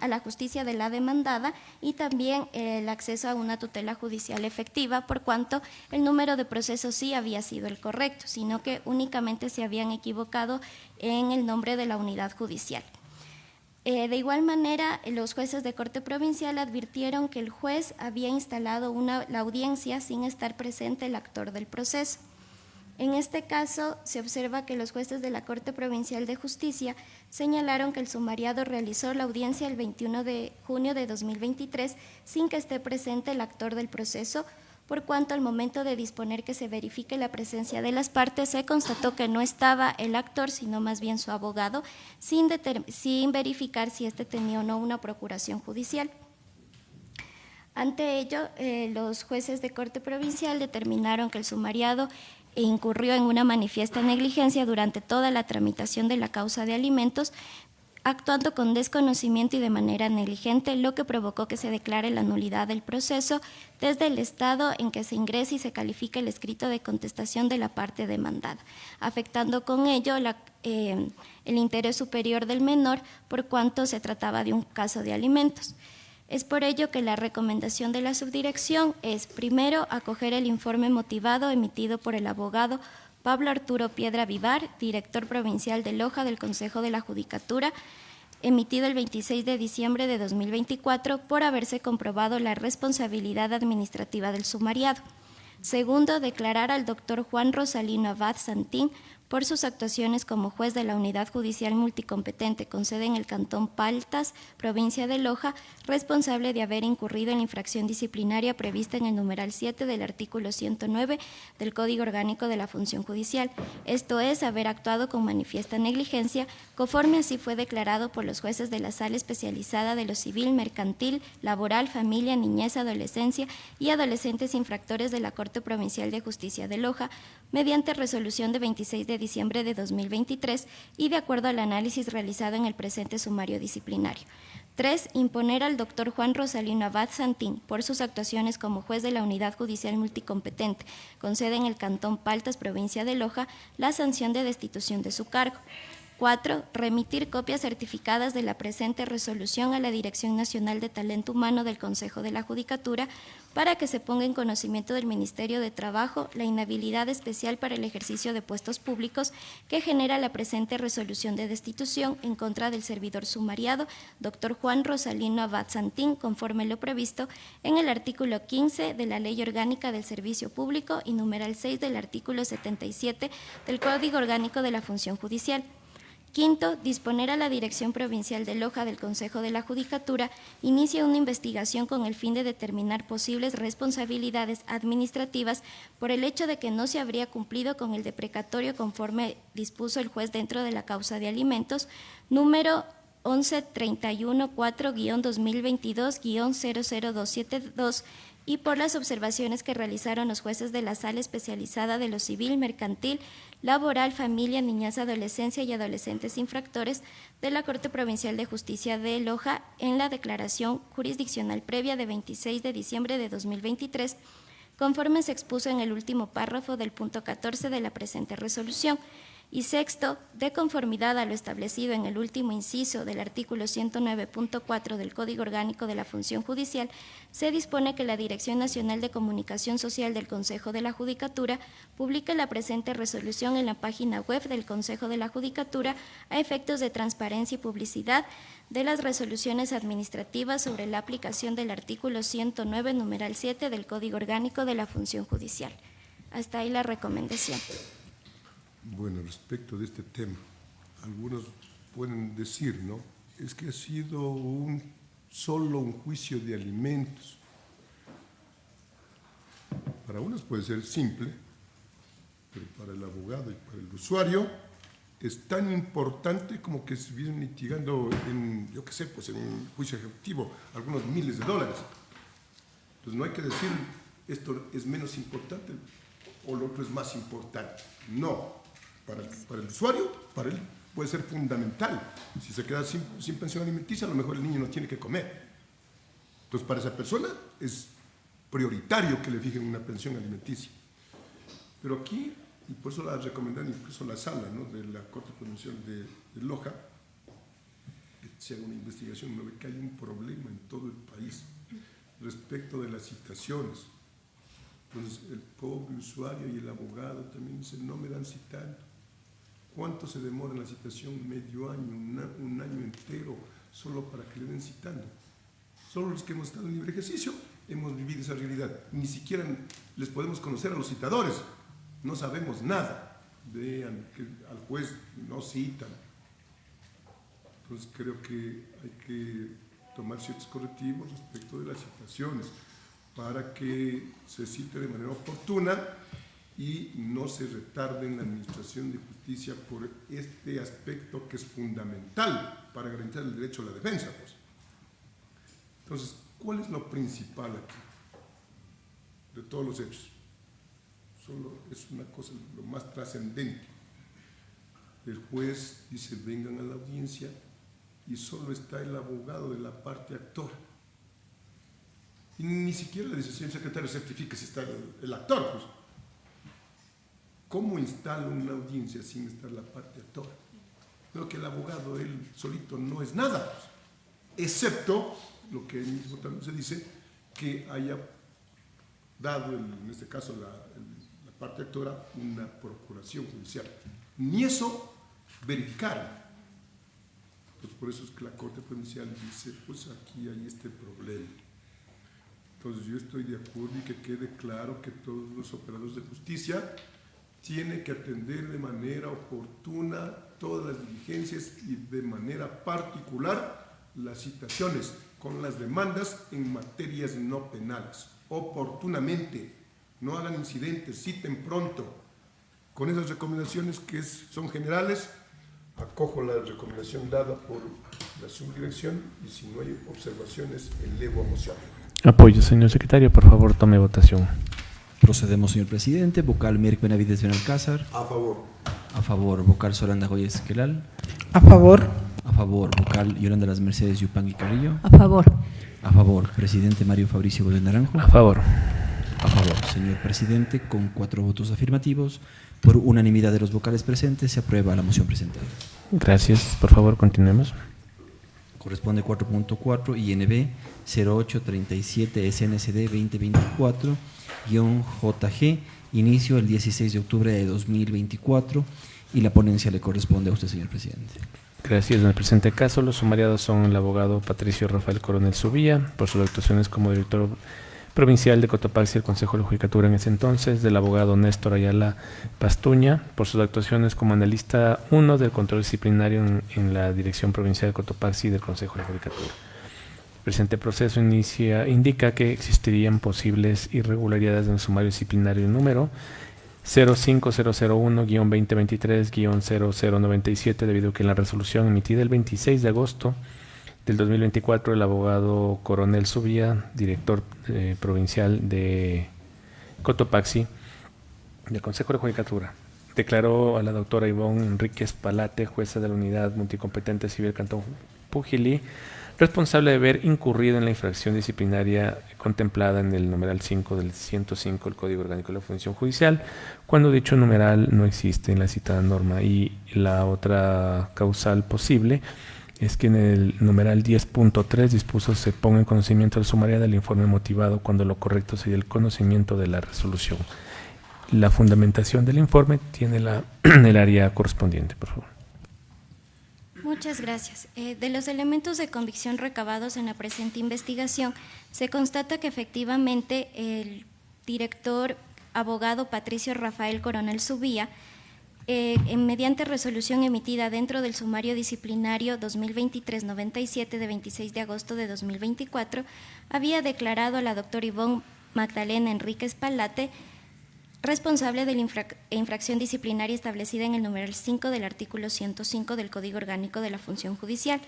a la justicia de la demandada y también el acceso a una tutela judicial efectiva, por cuanto el número de procesos sí había sido el correcto, sino que únicamente se habían equivocado en el nombre de la unidad judicial. De igual manera, los jueces de Corte Provincial advirtieron que el juez había instalado la audiencia sin estar presente el actor del proceso. En este caso, se observa que los jueces de la Corte Provincial de Justicia señalaron que el sumariado realizó la audiencia el 21 de junio de 2023 sin que esté presente el actor del proceso, por cuanto al momento de disponer que se verifique la presencia de las partes, se constató que no estaba el actor, sino más bien su abogado, sin verificar si éste tenía o no una procuración judicial. Ante ello, los jueces de Corte Provincial determinaron que el sumariado incurrió en una manifiesta negligencia durante toda la tramitación de la causa de alimentos, actuando con desconocimiento y de manera negligente, lo que provocó que se declare la nulidad del proceso desde el estado en que se ingrese y se califique el escrito de contestación de la parte demandada, afectando con ello el interés superior del menor, por cuanto se trataba de un caso de alimentos. Es por ello que la recomendación de la subdirección es, primero, acoger el informe motivado emitido por el abogado Pablo Arturo Piedra Vivar, director provincial de Loja del Consejo de la Judicatura, emitido el 26 de diciembre de 2024 por haberse comprobado la responsabilidad administrativa del sumariado. Segundo, declarar al doctor Juan Rosalino Abad Santín por sus actuaciones como juez de la Unidad Judicial Multicompetente con sede en el Cantón Paltas, provincia de Loja, responsable de haber incurrido en la infracción disciplinaria prevista en el numeral 7 del artículo 109 del Código Orgánico de la Función Judicial, esto es, haber actuado con manifiesta negligencia, conforme así fue declarado por los jueces de la Sala Especializada de lo Civil, Mercantil, Laboral, Familia, Niñez, Adolescencia y Adolescentes Infractores de la Corte Provincial de Justicia de Loja, mediante resolución de 26 de diciembre de 2023 y de acuerdo al análisis realizado en el presente sumario disciplinario. 3. Imponer al doctor Juan Rosalino Abad Santín, por sus actuaciones como juez de la Unidad Judicial Multicompetente, con sede en el Cantón Paltas, provincia de Loja, la sanción de destitución de su cargo. 4. Remitir copias certificadas de la presente resolución a la Dirección Nacional de Talento Humano del Consejo de la Judicatura para que se ponga en conocimiento del Ministerio de Trabajo la inhabilidad especial para el ejercicio de puestos públicos que genera la presente resolución de destitución en contra del servidor sumariado, doctor Juan Rosalino Abad Santín, conforme lo previsto en el artículo 15 de la Ley Orgánica del Servicio Público y numeral 6 del artículo 77 del Código Orgánico de la Función Judicial. Quinto, disponer a la Dirección Provincial de Loja del Consejo de la Judicatura inicie una investigación con el fin de determinar posibles responsabilidades administrativas por el hecho de que no se habría cumplido con el deprecatorio conforme dispuso el juez dentro de la causa de alimentos número 1131-4-2022-00272 y por las observaciones que realizaron los jueces de la Sala Especializada de lo Civil, Mercantil, Laboral, Familia, Niñez, Adolescencia y Adolescentes Infractores de la Corte Provincial de Justicia de Loja en la declaración jurisdiccional previa de 26 de diciembre de 2023, conforme se expuso en el último párrafo del punto 14 de la presente resolución. Y sexto, de conformidad a lo establecido en el último inciso del artículo 109.4 del Código Orgánico de la Función Judicial, se dispone que la Dirección Nacional de Comunicación Social del Consejo de la Judicatura publique la presente resolución en la página web del Consejo de la Judicatura a efectos de transparencia y publicidad de las resoluciones administrativas sobre la aplicación del artículo 109, numeral 7 del Código Orgánico de la Función Judicial. Hasta ahí la recomendación. Bueno, respecto de este tema, algunos pueden decir, ¿no? Es que ha sido solo un juicio de alimentos. Para unos puede ser simple, pero para el abogado y para el usuario es tan importante como que se vienen litigando en, yo qué sé, pues en un juicio ejecutivo, algunos miles de dólares. Entonces no hay que decir esto es menos importante o lo otro es más importante. No. Para el usuario, para él puede ser fundamental. Si se queda sin pensión alimenticia, a lo mejor el niño no tiene que comer. Entonces, para esa persona es prioritario que le fijen una pensión alimenticia. Pero aquí, y por eso la recomendan incluso la sala, ¿no?, de la Corte Provincial de Loja, que se haga una investigación, uno ve que hay un problema en todo el país respecto de las citaciones. Entonces, el pobre usuario y el abogado también dicen, no me dan citando. ¿Cuánto se demora en la citación? Medio año, un año entero, solo para que le den citando. Solo los que hemos estado en libre ejercicio hemos vivido esa realidad. Ni siquiera les podemos conocer a los citadores. No sabemos nada. Vean que al juez no citan. Entonces creo que hay que tomar ciertos correctivos respecto de las citaciones para que se cite de manera oportuna y no se retarde en la administración de justicia por este aspecto que es fundamental para garantizar el derecho a la defensa, pues. Entonces, ¿cuál es lo principal aquí de todos los hechos? Solo es una cosa, lo más trascendente. El juez dice, vengan a la audiencia y solo está el abogado de la parte actora. Y ni siquiera le dice, señor secretario, certifique si está el actor, pues. ¿Cómo instala una audiencia sin estar la parte actora? Creo que el abogado, él solito, no es nada, pues, excepto lo que él mismo también se dice, que haya dado, en este caso, la parte actora, una procuración judicial. Ni eso verificaron. Pues por eso es que la Corte Provincial dice, pues aquí hay este problema. Entonces yo estoy de acuerdo y que quede claro que todos los operadores de justicia tienen que atender de manera oportuna todas las diligencias y de manera particular las citaciones con las demandas en materias no penales. Oportunamente, no hagan incidentes, citen pronto. Con esas recomendaciones que son generales, acojo la recomendación dada por la subdirección y si no hay observaciones, elevo a moción. Apoyo, señor secretario. Por favor, tome votación. Procedemos, señor presidente. Vocal Mirk Benavides Benalcázar. A favor. A favor. Vocal Solanda Goyes Esquelal. A favor. A favor. Vocal Yolanda Las Mercedes Yupangui Carrillo. A favor. A favor. Presidente Mario Fabricio Gómez Naranjo. A favor. A favor. Señor presidente, con 4 votos afirmativos, por unanimidad de los vocales presentes, se aprueba la moción presentada. Gracias. Por favor, continuemos. Corresponde 4.4 INB 0837 SNCD 2024-JG, inicio el 16 de octubre de 2024, y la ponencia le corresponde a usted, señor presidente. Gracias. En el presente caso, los sumariados son el abogado Patricio Rafael Coronel Subía, por sus actuaciones como director provincial de Cotopaxi, el Consejo de la Judicatura en ese entonces, del abogado Néstor Ayala Pastuña, por sus actuaciones como analista 1 del control disciplinario en la Dirección Provincial de Cotopaxi y del Consejo de la Judicatura. El presente proceso indica que existirían posibles irregularidades en el sumario disciplinario número 05001-2023-0097, debido a que en la resolución emitida el 26 de agosto del 2024, el abogado Coronel Subía, director provincial de Cotopaxi, del Consejo de la Judicatura, declaró a la doctora Ivonne Enríquez Palate, jueza de la Unidad Multicompetente Civil Cantón Pujilí, responsable de haber incurrido en la infracción disciplinaria contemplada en el numeral 5 del 105 del Código Orgánico de la Función Judicial, cuando dicho numeral no existe en la citada norma. Y la otra causal posible es que en el numeral 10.3 dispuso se ponga en conocimiento del sumariado del informe motivado, cuando lo correcto sería el conocimiento de la resolución. La fundamentación del informe tiene el área correspondiente, por favor. Muchas gracias. De los elementos de convicción recabados en la presente investigación, se constata que efectivamente el director abogado Patricio Rafael Coronel Subía, mediante resolución emitida dentro del sumario disciplinario 2023-97 de 26 de agosto de 2024, había declarado a la doctora Ivonne Magdalena Enríquez Palate responsable de la infracción disciplinaria establecida en el numeral 5 del artículo 105 del Código Orgánico de la Función Judicial,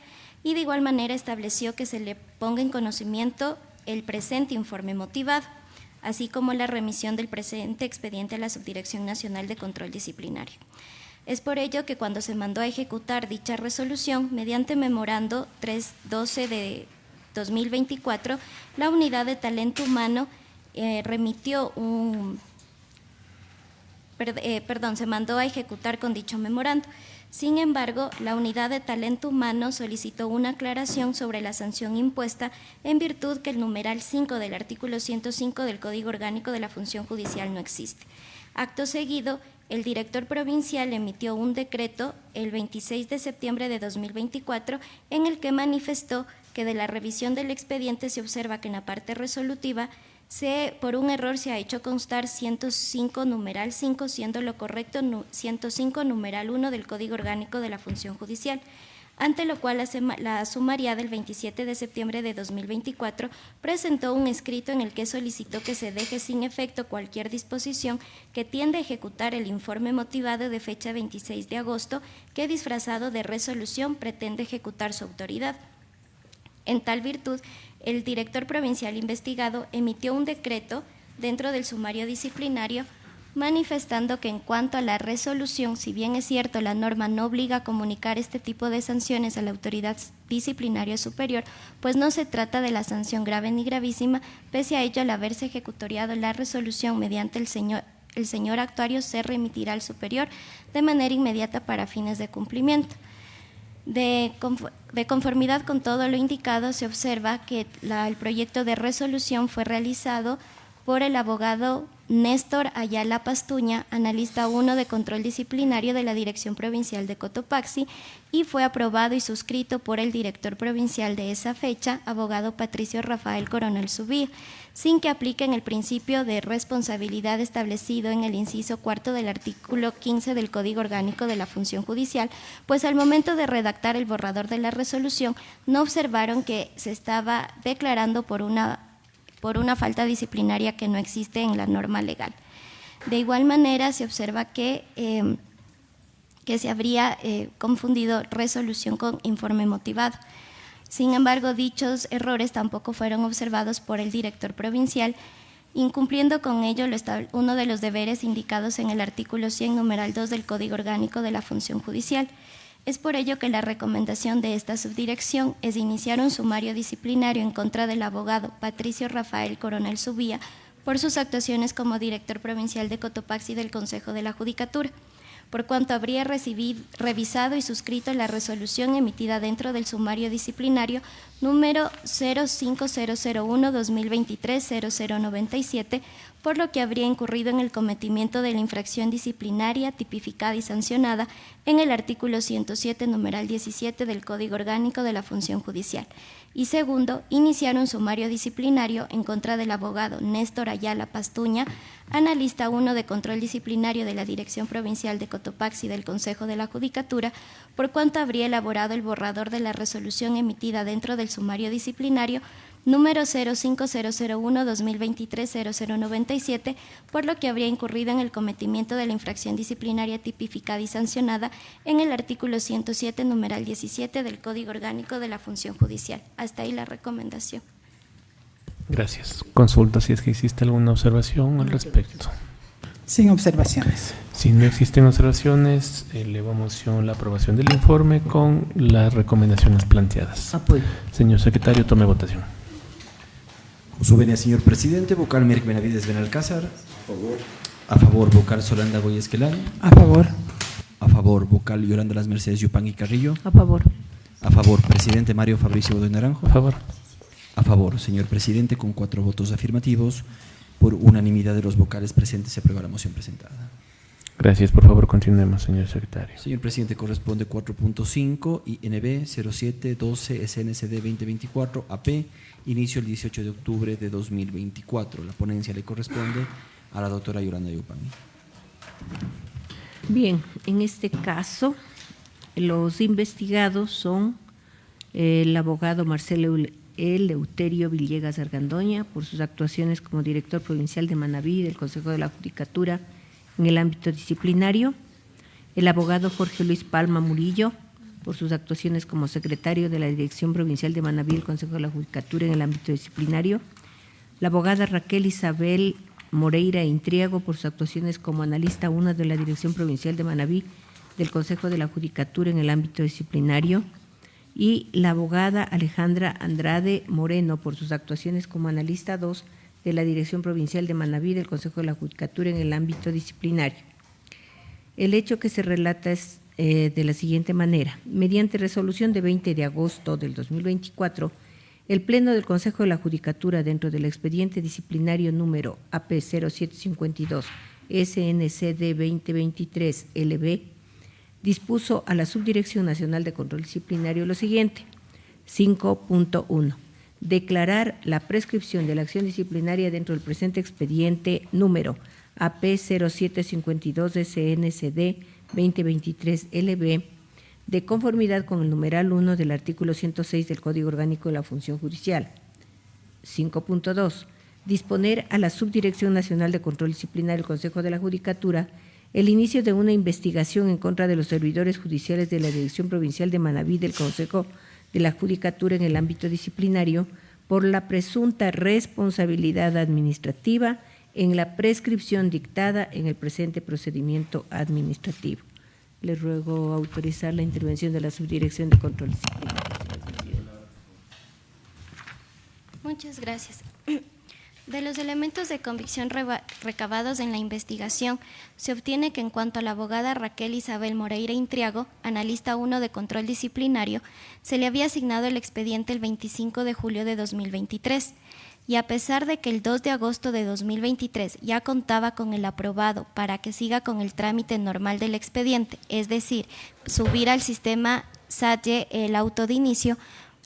y de igual manera estableció que se le ponga en conocimiento el presente informe motivado, así como la remisión del presente expediente a la Subdirección Nacional de Control Disciplinario. Es por ello que cuando se mandó a ejecutar dicha resolución, mediante memorando 312 de 2024, la Unidad de Talento Humano se mandó a ejecutar con dicho memorando. Sin embargo, la Unidad de Talento Humano solicitó una aclaración sobre la sanción impuesta, en virtud que el numeral 5 del artículo 105 del Código Orgánico de la Función Judicial no existe. Acto seguido, el director provincial emitió un decreto el 26 de septiembre de 2024 en el que manifestó que de la revisión del expediente se observa que en la parte resolutiva por un error se ha hecho constar 105 numeral 5, siendo lo correcto 105 numeral 1 del Código Orgánico de la Función Judicial, ante lo cual la sumariada del 27 de septiembre de 2024 presentó un escrito en el que solicitó que se deje sin efecto cualquier disposición que tiende a ejecutar el informe motivado de fecha 26 de agosto, que disfrazado de resolución pretende ejecutar su autoridad. En tal virtud, el director provincial investigado emitió un decreto dentro del sumario disciplinario manifestando que en cuanto a la resolución, si bien es cierto la norma no obliga a comunicar este tipo de sanciones a la autoridad disciplinaria superior, pues no se trata de la sanción grave ni gravísima, pese a ello al haberse ejecutoriado la resolución mediante el señor actuario se remitirá al superior de manera inmediata para fines de cumplimiento. De conformidad con todo lo indicado, se observa que el proyecto de resolución fue realizado por el abogado Néstor Ayala Pastuña, analista 1 de control disciplinario de la Dirección Provincial de Cotopaxi, y fue aprobado y suscrito por el director provincial de esa fecha, abogado Patricio Rafael Coronel Subía, sin que apliquen el principio de responsabilidad establecido en el inciso 4 del artículo 15 del Código Orgánico de la Función Judicial, pues al momento de redactar el borrador de la resolución no observaron que se estaba declarando por una falta disciplinaria que no existe en la norma legal. De igual manera, se observa que se habría confundido resolución con informe motivado. Sin embargo, dichos errores tampoco fueron observados por el director provincial, incumpliendo con ello uno de los deberes indicados en el artículo 100, numeral 2 del Código Orgánico de la Función Judicial. Es por ello que la recomendación de esta subdirección es iniciar un sumario disciplinario en contra del abogado Patricio Rafael Coronel Subía por sus actuaciones como director provincial de Cotopaxi del Consejo de la Judicatura. por cuanto habría revisado y suscrito la resolución emitida dentro del sumario disciplinario número 05001-2023-0097, por lo que habría incurrido en el cometimiento de la infracción disciplinaria tipificada y sancionada en el artículo 107, numeral 17 del Código Orgánico de la Función Judicial. Y segundo, iniciar un sumario disciplinario en contra del abogado Néstor Ayala Pastuña, analista 1 de control disciplinario de la Dirección Provincial de Cotopaxi del Consejo de la Judicatura, por cuanto habría elaborado el borrador de la resolución emitida dentro del sumario disciplinario número 05001-2023-0097, por lo que habría incurrido en el cometimiento de la infracción disciplinaria tipificada y sancionada en el artículo 107, numeral 17 del Código Orgánico de la Función Judicial. Hasta ahí la recomendación. Gracias. Consulto si es que existe alguna observación al respecto. Sin observaciones. Si no existen observaciones, elevo a moción la aprobación del informe con las recomendaciones planteadas. Apoyo. Señor secretario, tome votación. Con su venia, señor presidente, vocal Mirk Benavides Benalcázar. A favor, vocal Solanda Boy Esquelán. A favor. A favor, vocal Yolanda Las Mercedes Yupanqui Carrillo. A favor. A favor, presidente Mario Fabricio Godoy Naranjo. A favor. A favor, señor presidente, con 4 votos afirmativos, por unanimidad de los vocales presentes, se aprueba la moción presentada. Gracias. Por favor, continuemos, señor secretario. Señor presidente, corresponde 4.5 INB 0712 SNCD 2024 AP, inicio el 18 de octubre de 2024. La ponencia le corresponde a la doctora Yolanda Yupanqui. Bien, en este caso, los investigados son el abogado Marcelo Eleuterio Villegas Argandoña, por sus actuaciones como director provincial de Manabí del Consejo de la Judicatura en el ámbito disciplinario, el abogado Jorge Luis Palma Murillo, por sus actuaciones como secretario de la Dirección Provincial de Manabí del Consejo de la Judicatura en el ámbito disciplinario, la abogada Raquel Isabel Moreira Intriago, por sus actuaciones como analista 1 de la Dirección Provincial de Manabí del Consejo de la Judicatura en el ámbito disciplinario, y la abogada Alejandra Andrade Moreno, por sus actuaciones como analista 2 de la Dirección Provincial de Manabí del Consejo de la Judicatura en el ámbito disciplinario. El hecho que se relata es de la siguiente manera. Mediante resolución de 20 de agosto del 2024, el Pleno del Consejo de la Judicatura, dentro del expediente disciplinario número AP 0752 SNCD 2023 LB, dispuso a la Subdirección Nacional de Control Disciplinario lo siguiente: 5.1. Declarar la prescripción de la acción disciplinaria dentro del presente expediente número AP 0752 SNCD 2023 LB, de conformidad con el numeral 1 del artículo 106 del Código Orgánico de la Función Judicial. 5.2. Disponer a la Subdirección Nacional de Control Disciplinario del Consejo de la Judicatura el inicio de una investigación en contra de los servidores judiciales de la Dirección Provincial de Manabí del Consejo de la Judicatura en el ámbito disciplinario por la presunta responsabilidad administrativa en la prescripción dictada en el presente procedimiento administrativo. Le ruego autorizar la intervención de la Subdirección de Control Disciplinario. Muchas gracias. De los elementos de convicción recabados en la investigación, se obtiene que en cuanto a la abogada Raquel Isabel Moreira Intriago, analista 1 de control disciplinario, se le había asignado el expediente el 25 de julio de 2023, y a pesar de que el 2 de agosto de 2023 ya contaba con el aprobado para que siga con el trámite normal del expediente, es decir, subir al sistema SATYE el auto de inicio,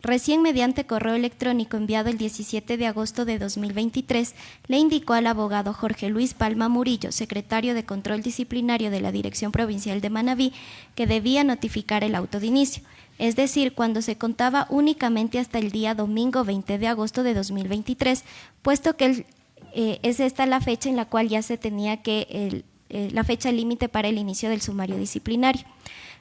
recién mediante correo electrónico enviado el 17 de agosto de 2023, le indicó al abogado Jorge Luis Palma Murillo, secretario de Control Disciplinario de la Dirección Provincial de Manabí, que debía notificar el auto de inicio, es decir, cuando se contaba únicamente hasta el día domingo 20 de agosto de 2023, puesto que es esta la fecha en la cual ya se tenía que, la fecha límite para el inicio del sumario disciplinario.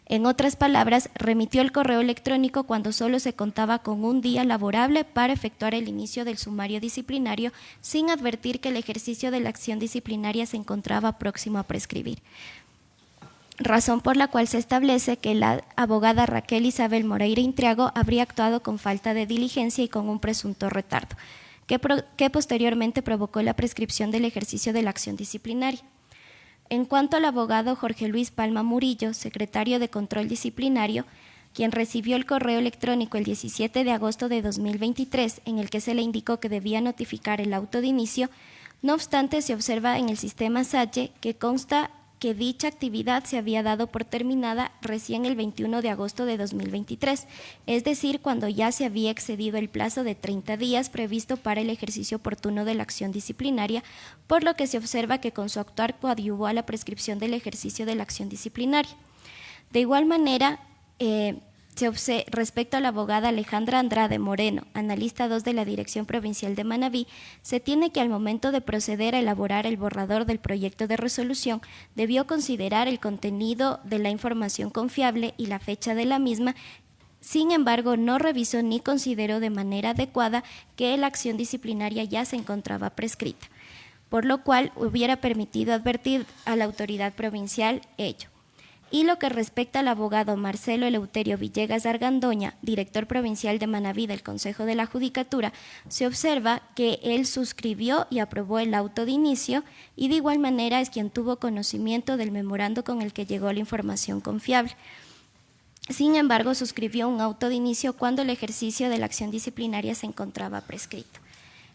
En otras palabras, remitió el correo electrónico cuando solo se contaba con un día laborable para efectuar el inicio del sumario disciplinario, sin advertir que el ejercicio de la acción disciplinaria se encontraba próximo a prescribir. Razón por la cual se establece que la abogada Raquel Isabel Moreira Intriago habría actuado con falta de diligencia y con un presunto retardo, que posteriormente provocó la prescripción del ejercicio de la acción disciplinaria. En cuanto al abogado Jorge Luis Palma Murillo, secretario de Control Disciplinario, quien recibió el correo electrónico el 17 de agosto de 2023 en el que se le indicó que debía notificar el auto de inicio, no obstante se observa en el sistema SACHE que consta que dicha actividad se había dado por terminada recién el 21 de agosto de 2023, es decir, cuando ya se había excedido el plazo de 30 días previsto para el ejercicio oportuno de la acción disciplinaria, por lo que se observa que con su actuar coadyuvó a la prescripción del ejercicio de la acción disciplinaria. De igual manera, respecto a la abogada Alejandra Andrade Moreno, analista 2 de la Dirección Provincial de Manabí, se tiene que al momento de proceder a elaborar el borrador del proyecto de resolución, debió considerar el contenido de la información confiable y la fecha de la misma. Sin embargo, no revisó ni consideró de manera adecuada que la acción disciplinaria ya se encontraba prescrita, por lo cual hubiera permitido advertir a la autoridad provincial ello. Y lo que respecta al abogado Marcelo Eleuterio Villegas Argandoña, director provincial de Manabí del Consejo de la Judicatura, se observa que él suscribió y aprobó el auto de inicio y de igual manera es quien tuvo conocimiento del memorando con el que llegó la información confiable. Sin embargo, suscribió un auto de inicio cuando el ejercicio de la acción disciplinaria se encontraba prescrito.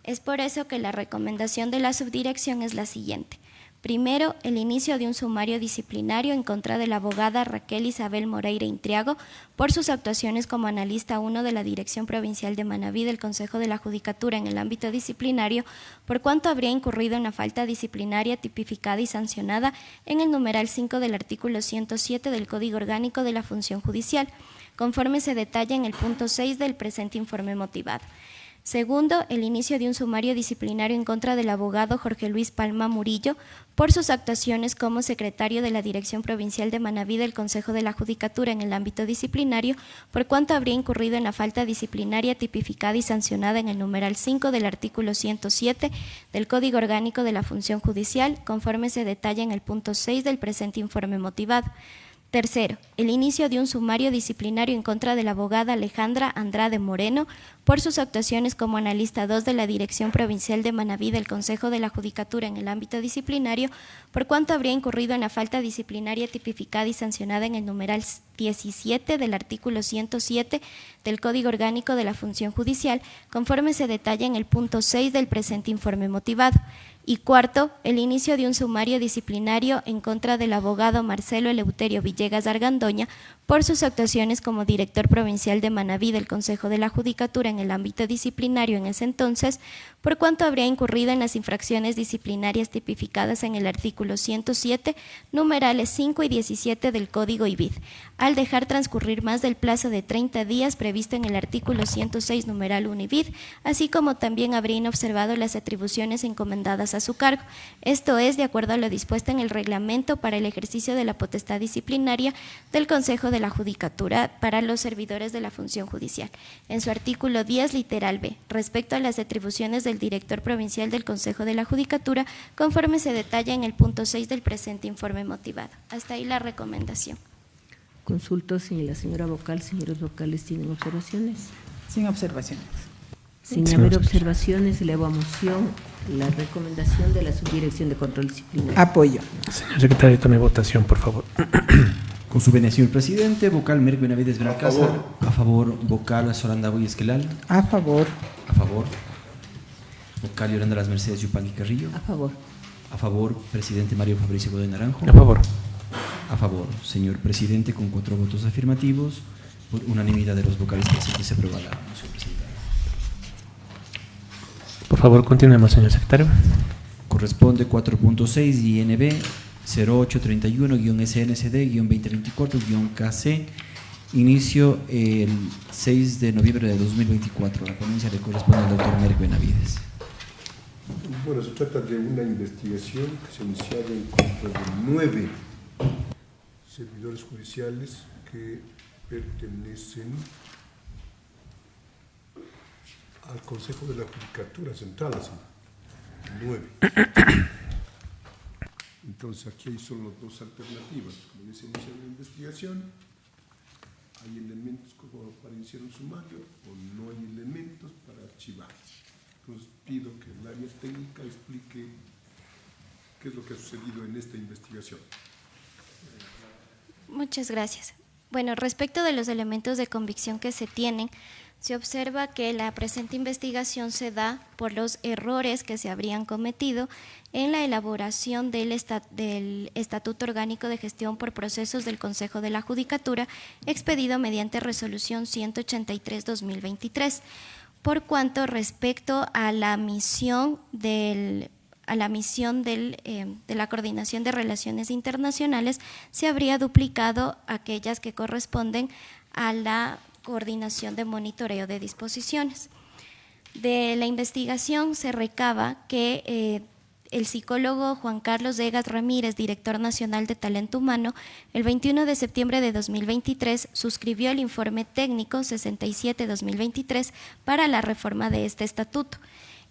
Es por eso que la recomendación de la subdirección es la siguiente. Primero, el inicio de un sumario disciplinario en contra de la abogada Raquel Isabel Moreira Intriago por sus actuaciones como analista 1 de la Dirección Provincial de Manabí del Consejo de la Judicatura en el ámbito disciplinario, por cuanto habría incurrido en una falta disciplinaria tipificada y sancionada en el numeral 5 del artículo 107 del Código Orgánico de la Función Judicial, conforme se detalla en el punto 6 del presente informe motivado. Segundo, el inicio de un sumario disciplinario en contra del abogado Jorge Luis Palma Murillo por sus actuaciones como secretario de la Dirección Provincial de Manabí del Consejo de la Judicatura en el ámbito disciplinario, por cuanto habría incurrido en la falta disciplinaria tipificada y sancionada en el numeral 5 del artículo 107 del Código Orgánico de la Función Judicial, conforme se detalla en el punto 6 del presente informe motivado. Tercero, el inicio de un sumario disciplinario en contra de la abogada Alejandra Andrade Moreno por sus actuaciones como analista 2 de la Dirección Provincial de Manabí del Consejo de la Judicatura en el ámbito disciplinario, por cuanto habría incurrido en la falta disciplinaria tipificada y sancionada en el numeral 17 del artículo 107 del Código Orgánico de la Función Judicial, conforme se detalla en el punto 6 del presente informe motivado. Y cuarto, el inicio de un sumario disciplinario en contra del abogado Marcelo Eleuterio Villegas Argandoña por sus actuaciones como director provincial de Manabí del Consejo de la Judicatura en el ámbito disciplinario en ese entonces, por cuanto habría incurrido en las infracciones disciplinarias tipificadas en el artículo 107, numerales 5 y 17 del Código IBID, al dejar transcurrir más del plazo de 30 días previsto en el artículo 106, numeral 1 IBID, así como también habría inobservado las atribuciones encomendadas a su cargo, esto es, de acuerdo a lo dispuesto en el reglamento para el ejercicio de la potestad disciplinaria del Consejo de la Judicatura para los servidores de la función judicial. En su artículo 10, literal B, respecto a las atribuciones del director provincial del Consejo de la Judicatura, conforme se detalla en el punto 6 del presente informe motivado. Hasta ahí la recomendación. Consulto si la señora vocal, señores vocales, tienen observaciones. Sin observaciones. Sin haber observaciones, elevo a moción la recomendación de la Subdirección de Control Disciplinario. Apoyo. Señor secretario, tome votación, por favor. Con su venia, señor presidente, vocal Merck Benavides Benalcázar. A favor, vocal Solanda Boy Esquelal. A favor. A favor. Vocal Yolanda Las Mercedes Yupanqui Carrillo. A favor. A favor, presidente Mario Fabricio Godoy Naranjo. A favor. A favor, señor presidente, con 4 votos afirmativos, por unanimidad de los vocales presentes se aprueba la moción presentada. Por favor, continuemos, señor secretario. Corresponde 4.6 INB 0831-SNCD-2024-KC. Inicio el 6 de noviembre de 2024. La ponencia le corresponde al doctor Merck Benavides. Bueno, se trata de una investigación que se ha iniciado en contra de 9 servidores judiciales que pertenecen al Consejo de la Judicatura Central, así, 9. Entonces aquí hay solo 2 alternativas. Como dice, iniciar una investigación, hay elementos como para iniciar un sumario o no hay elementos para archivar. Entonces pido que el área técnica explique ¿Qué es lo que ha sucedido en esta investigación? Muchas gracias. Bueno, respecto de los elementos de convicción que se tienen, se observa que la presente investigación se da por los errores que se habrían cometido en la elaboración del Estatuto Orgánico de Gestión por Procesos del Consejo de la Judicatura, expedido mediante Resolución 183/2023, por cuanto respecto a la misión de la Coordinación de Relaciones Internacionales se habría duplicado aquellas que corresponden a la Coordinación de Monitoreo de Disposiciones. De la investigación se recaba que el psicólogo Juan Carlos Egas Ramírez, director nacional de Talento Humano, el 21 de septiembre de 2023 suscribió el informe técnico 67/2023 para la reforma de este estatuto,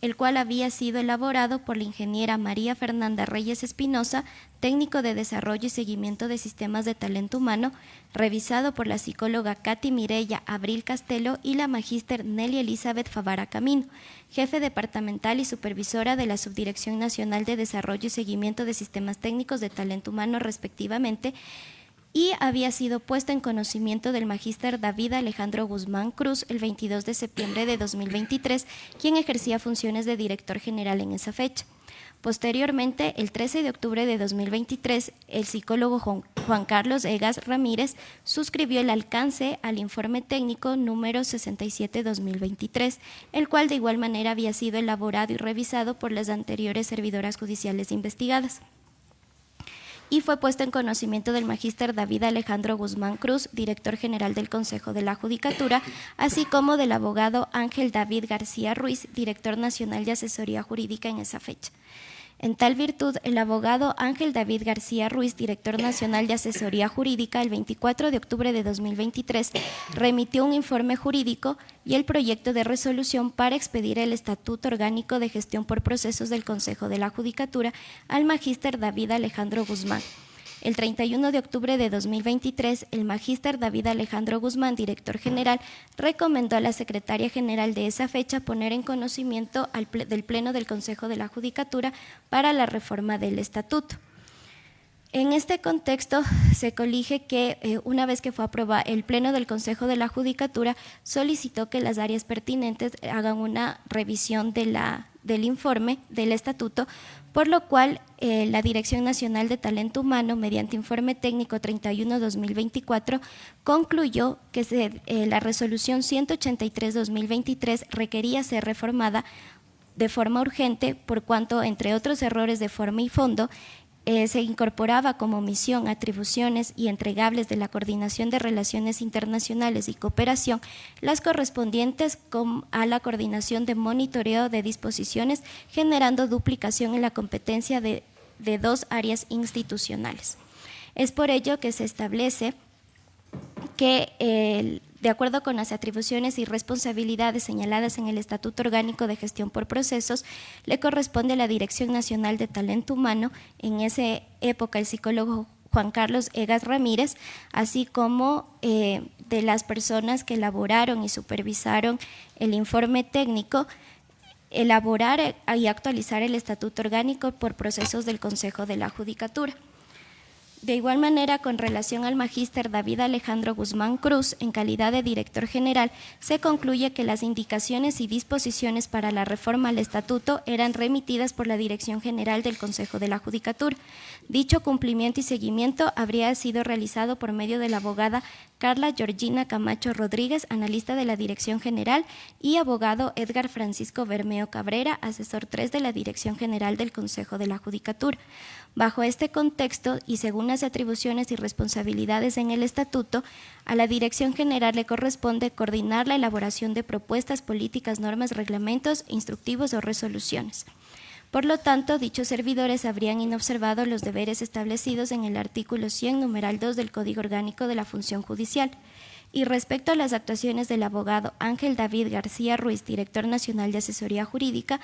el cual había sido elaborado por la ingeniera María Fernanda Reyes Espinosa, técnico de desarrollo y seguimiento de sistemas de talento humano, revisado por la psicóloga Katy Mireya Abril Castelo y la magíster Nelly Elizabeth Favara Camino, jefe departamental y supervisora de la Subdirección Nacional de Desarrollo y Seguimiento de Sistemas Técnicos de Talento Humano, respectivamente, y había sido puesto en conocimiento del magíster David Alejandro Guzmán Cruz el 22 de septiembre de 2023, quien ejercía funciones de director general en esa fecha. Posteriormente, el 13 de octubre de 2023, el psicólogo Juan Carlos Egas Ramírez suscribió el alcance al informe técnico número 67/2023, el cual de igual manera había sido elaborado y revisado por las anteriores servidoras judiciales investigadas, y fue puesto en conocimiento del magíster David Alejandro Guzmán Cruz, director general del Consejo de la Judicatura, así como del abogado Ángel David García Ruiz, director nacional de asesoría jurídica en esa fecha. En tal virtud, el abogado Ángel David García Ruiz, director nacional de asesoría jurídica, el 24 de octubre de 2023, remitió un informe jurídico y el proyecto de resolución para expedir el Estatuto Orgánico de Gestión por Procesos del Consejo de la Judicatura al magíster David Alejandro Guzmán. El 31 de octubre de 2023, el magíster David Alejandro Guzmán, director general, recomendó a la secretaria general de esa fecha poner en conocimiento del Pleno del Consejo de la Judicatura para la reforma del Estatuto. En este contexto, se colige que una vez que fue aprobado, el Pleno del Consejo de la Judicatura solicitó que las áreas pertinentes hagan una revisión del informe del Estatuto, por lo cual la Dirección Nacional de Talento Humano, mediante informe técnico 31/2024, concluyó que la resolución 183/2023 requería ser reformada de forma urgente, por cuanto, entre otros errores de forma y fondo, se incorporaba como misión, atribuciones y entregables de la Coordinación de Relaciones Internacionales y Cooperación las correspondientes a la Coordinación de Monitoreo de Disposiciones, generando duplicación en la competencia de dos áreas institucionales. Es por ello que se establece que de acuerdo con las atribuciones y responsabilidades señaladas en el Estatuto Orgánico de Gestión por Procesos, le corresponde a la Dirección Nacional de Talento Humano, en esa época el psicólogo Juan Carlos Egas Ramírez, así como de las personas que elaboraron y supervisaron el informe técnico, elaborar y actualizar el Estatuto Orgánico por Procesos del Consejo de la Judicatura. De igual manera, con relación al magíster David Alejandro Guzmán Cruz, en calidad de director general, se concluye que las indicaciones y disposiciones para la reforma al estatuto eran remitidas por la Dirección General del Consejo de la Judicatura. Dicho cumplimiento y seguimiento habría sido realizado por medio de la abogada Carla Georgina Camacho Rodríguez, analista de la Dirección General, y abogado Edgar Francisco Bermeo Cabrera, asesor 3 de la Dirección General del Consejo de la Judicatura. Bajo este contexto y según las atribuciones y responsabilidades en el Estatuto, a la Dirección General le corresponde coordinar la elaboración de propuestas, políticas, normas, reglamentos, instructivos o resoluciones. Por lo tanto, dichos servidores habrían inobservado los deberes establecidos en el artículo 100, numeral 2 del Código Orgánico de la Función Judicial. Y respecto a las actuaciones del abogado Ángel David García Ruiz, director nacional de asesoría jurídica,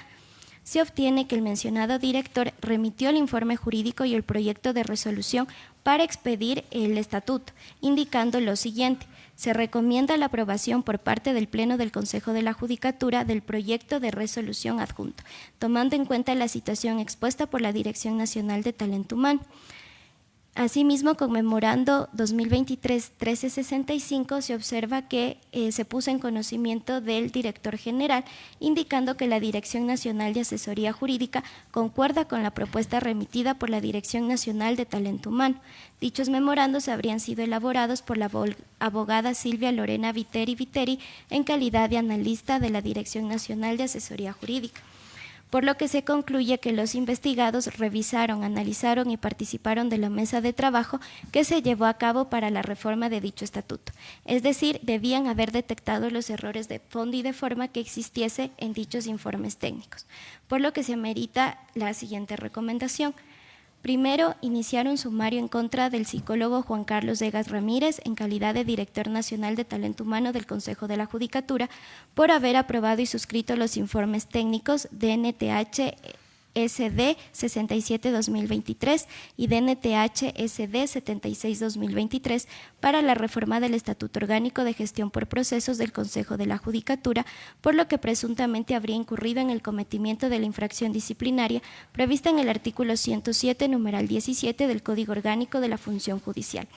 se obtiene que el mencionado director remitió el informe jurídico y el proyecto de resolución para expedir el estatuto, indicando lo siguiente: Se recomienda la aprobación por parte del Pleno del Consejo de la Judicatura del proyecto de resolución adjunto, tomando en cuenta la situación expuesta por la Dirección Nacional de Talento Humano. Asimismo, conmemorando 2023-1365, se observa que se puso en conocimiento del director general, indicando que la Dirección Nacional de Asesoría Jurídica concuerda con la propuesta remitida por la Dirección Nacional de Talento Humano. Dichos memorandos habrían sido elaborados por la abogada Silvia Lorena Viteri en calidad de analista de la Dirección Nacional de Asesoría Jurídica, por lo que se concluye que los investigados revisaron, analizaron y participaron de la mesa de trabajo que se llevó a cabo para la reforma de dicho estatuto. Es decir, debían haber detectado los errores de fondo y de forma que existiese en dichos informes técnicos, por lo que se amerita la siguiente recomendación. Primero, iniciar un sumario en contra del psicólogo Juan Carlos Egas Ramírez en calidad de Director Nacional de Talento Humano del Consejo de la Judicatura por haber aprobado y suscrito los informes técnicos DNTH SD 67-2023 y DNTH SD 76-2023 para la reforma del Estatuto Orgánico de Gestión por Procesos del Consejo de la Judicatura, por lo que presuntamente habría incurrido en el cometimiento de la infracción disciplinaria prevista en el artículo 107, numeral 17 del Código Orgánico de la Función Judicial.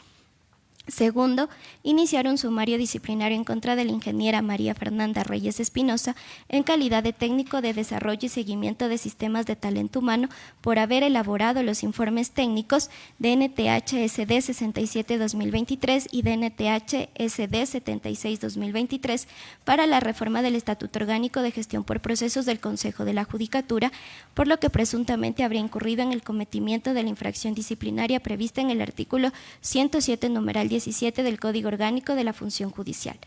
Segundo, iniciar un sumario disciplinario en contra de la ingeniera María Fernanda Reyes Espinosa en calidad de técnico de desarrollo y seguimiento de sistemas de talento humano por haber elaborado los informes técnicos DNTH-SD 67-2023 y DNTH-SD 76-2023 para la reforma del Estatuto Orgánico de Gestión por Procesos del Consejo de la Judicatura, por lo que presuntamente habría incurrido en el cometimiento de la infracción disciplinaria prevista en el artículo 107, numeral 17 del Código Orgánico de la Función Judicial.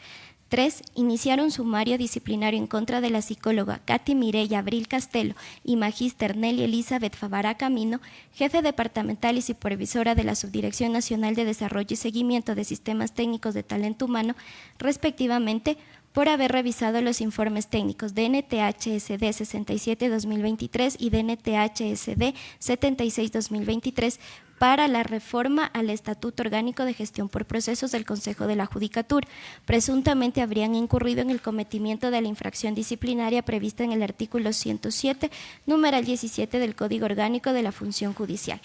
3. Iniciar un sumario disciplinario en contra de la psicóloga Katy Mireya Abril Castelo y magíster Nelly Elizabeth Favara Camino, jefe departamental y supervisora de la Subdirección Nacional de Desarrollo y Seguimiento de Sistemas Técnicos de Talento Humano, respectivamente, por haber revisado los informes técnicos DNTH-SD 67-2023 y DNTH-SD 76-2023 para la reforma al Estatuto Orgánico de Gestión por Procesos del Consejo de la Judicatura. Presuntamente habrían incurrido en el cometimiento de la infracción disciplinaria prevista en el artículo 107, numeral 17 del Código Orgánico de la Función Judicial.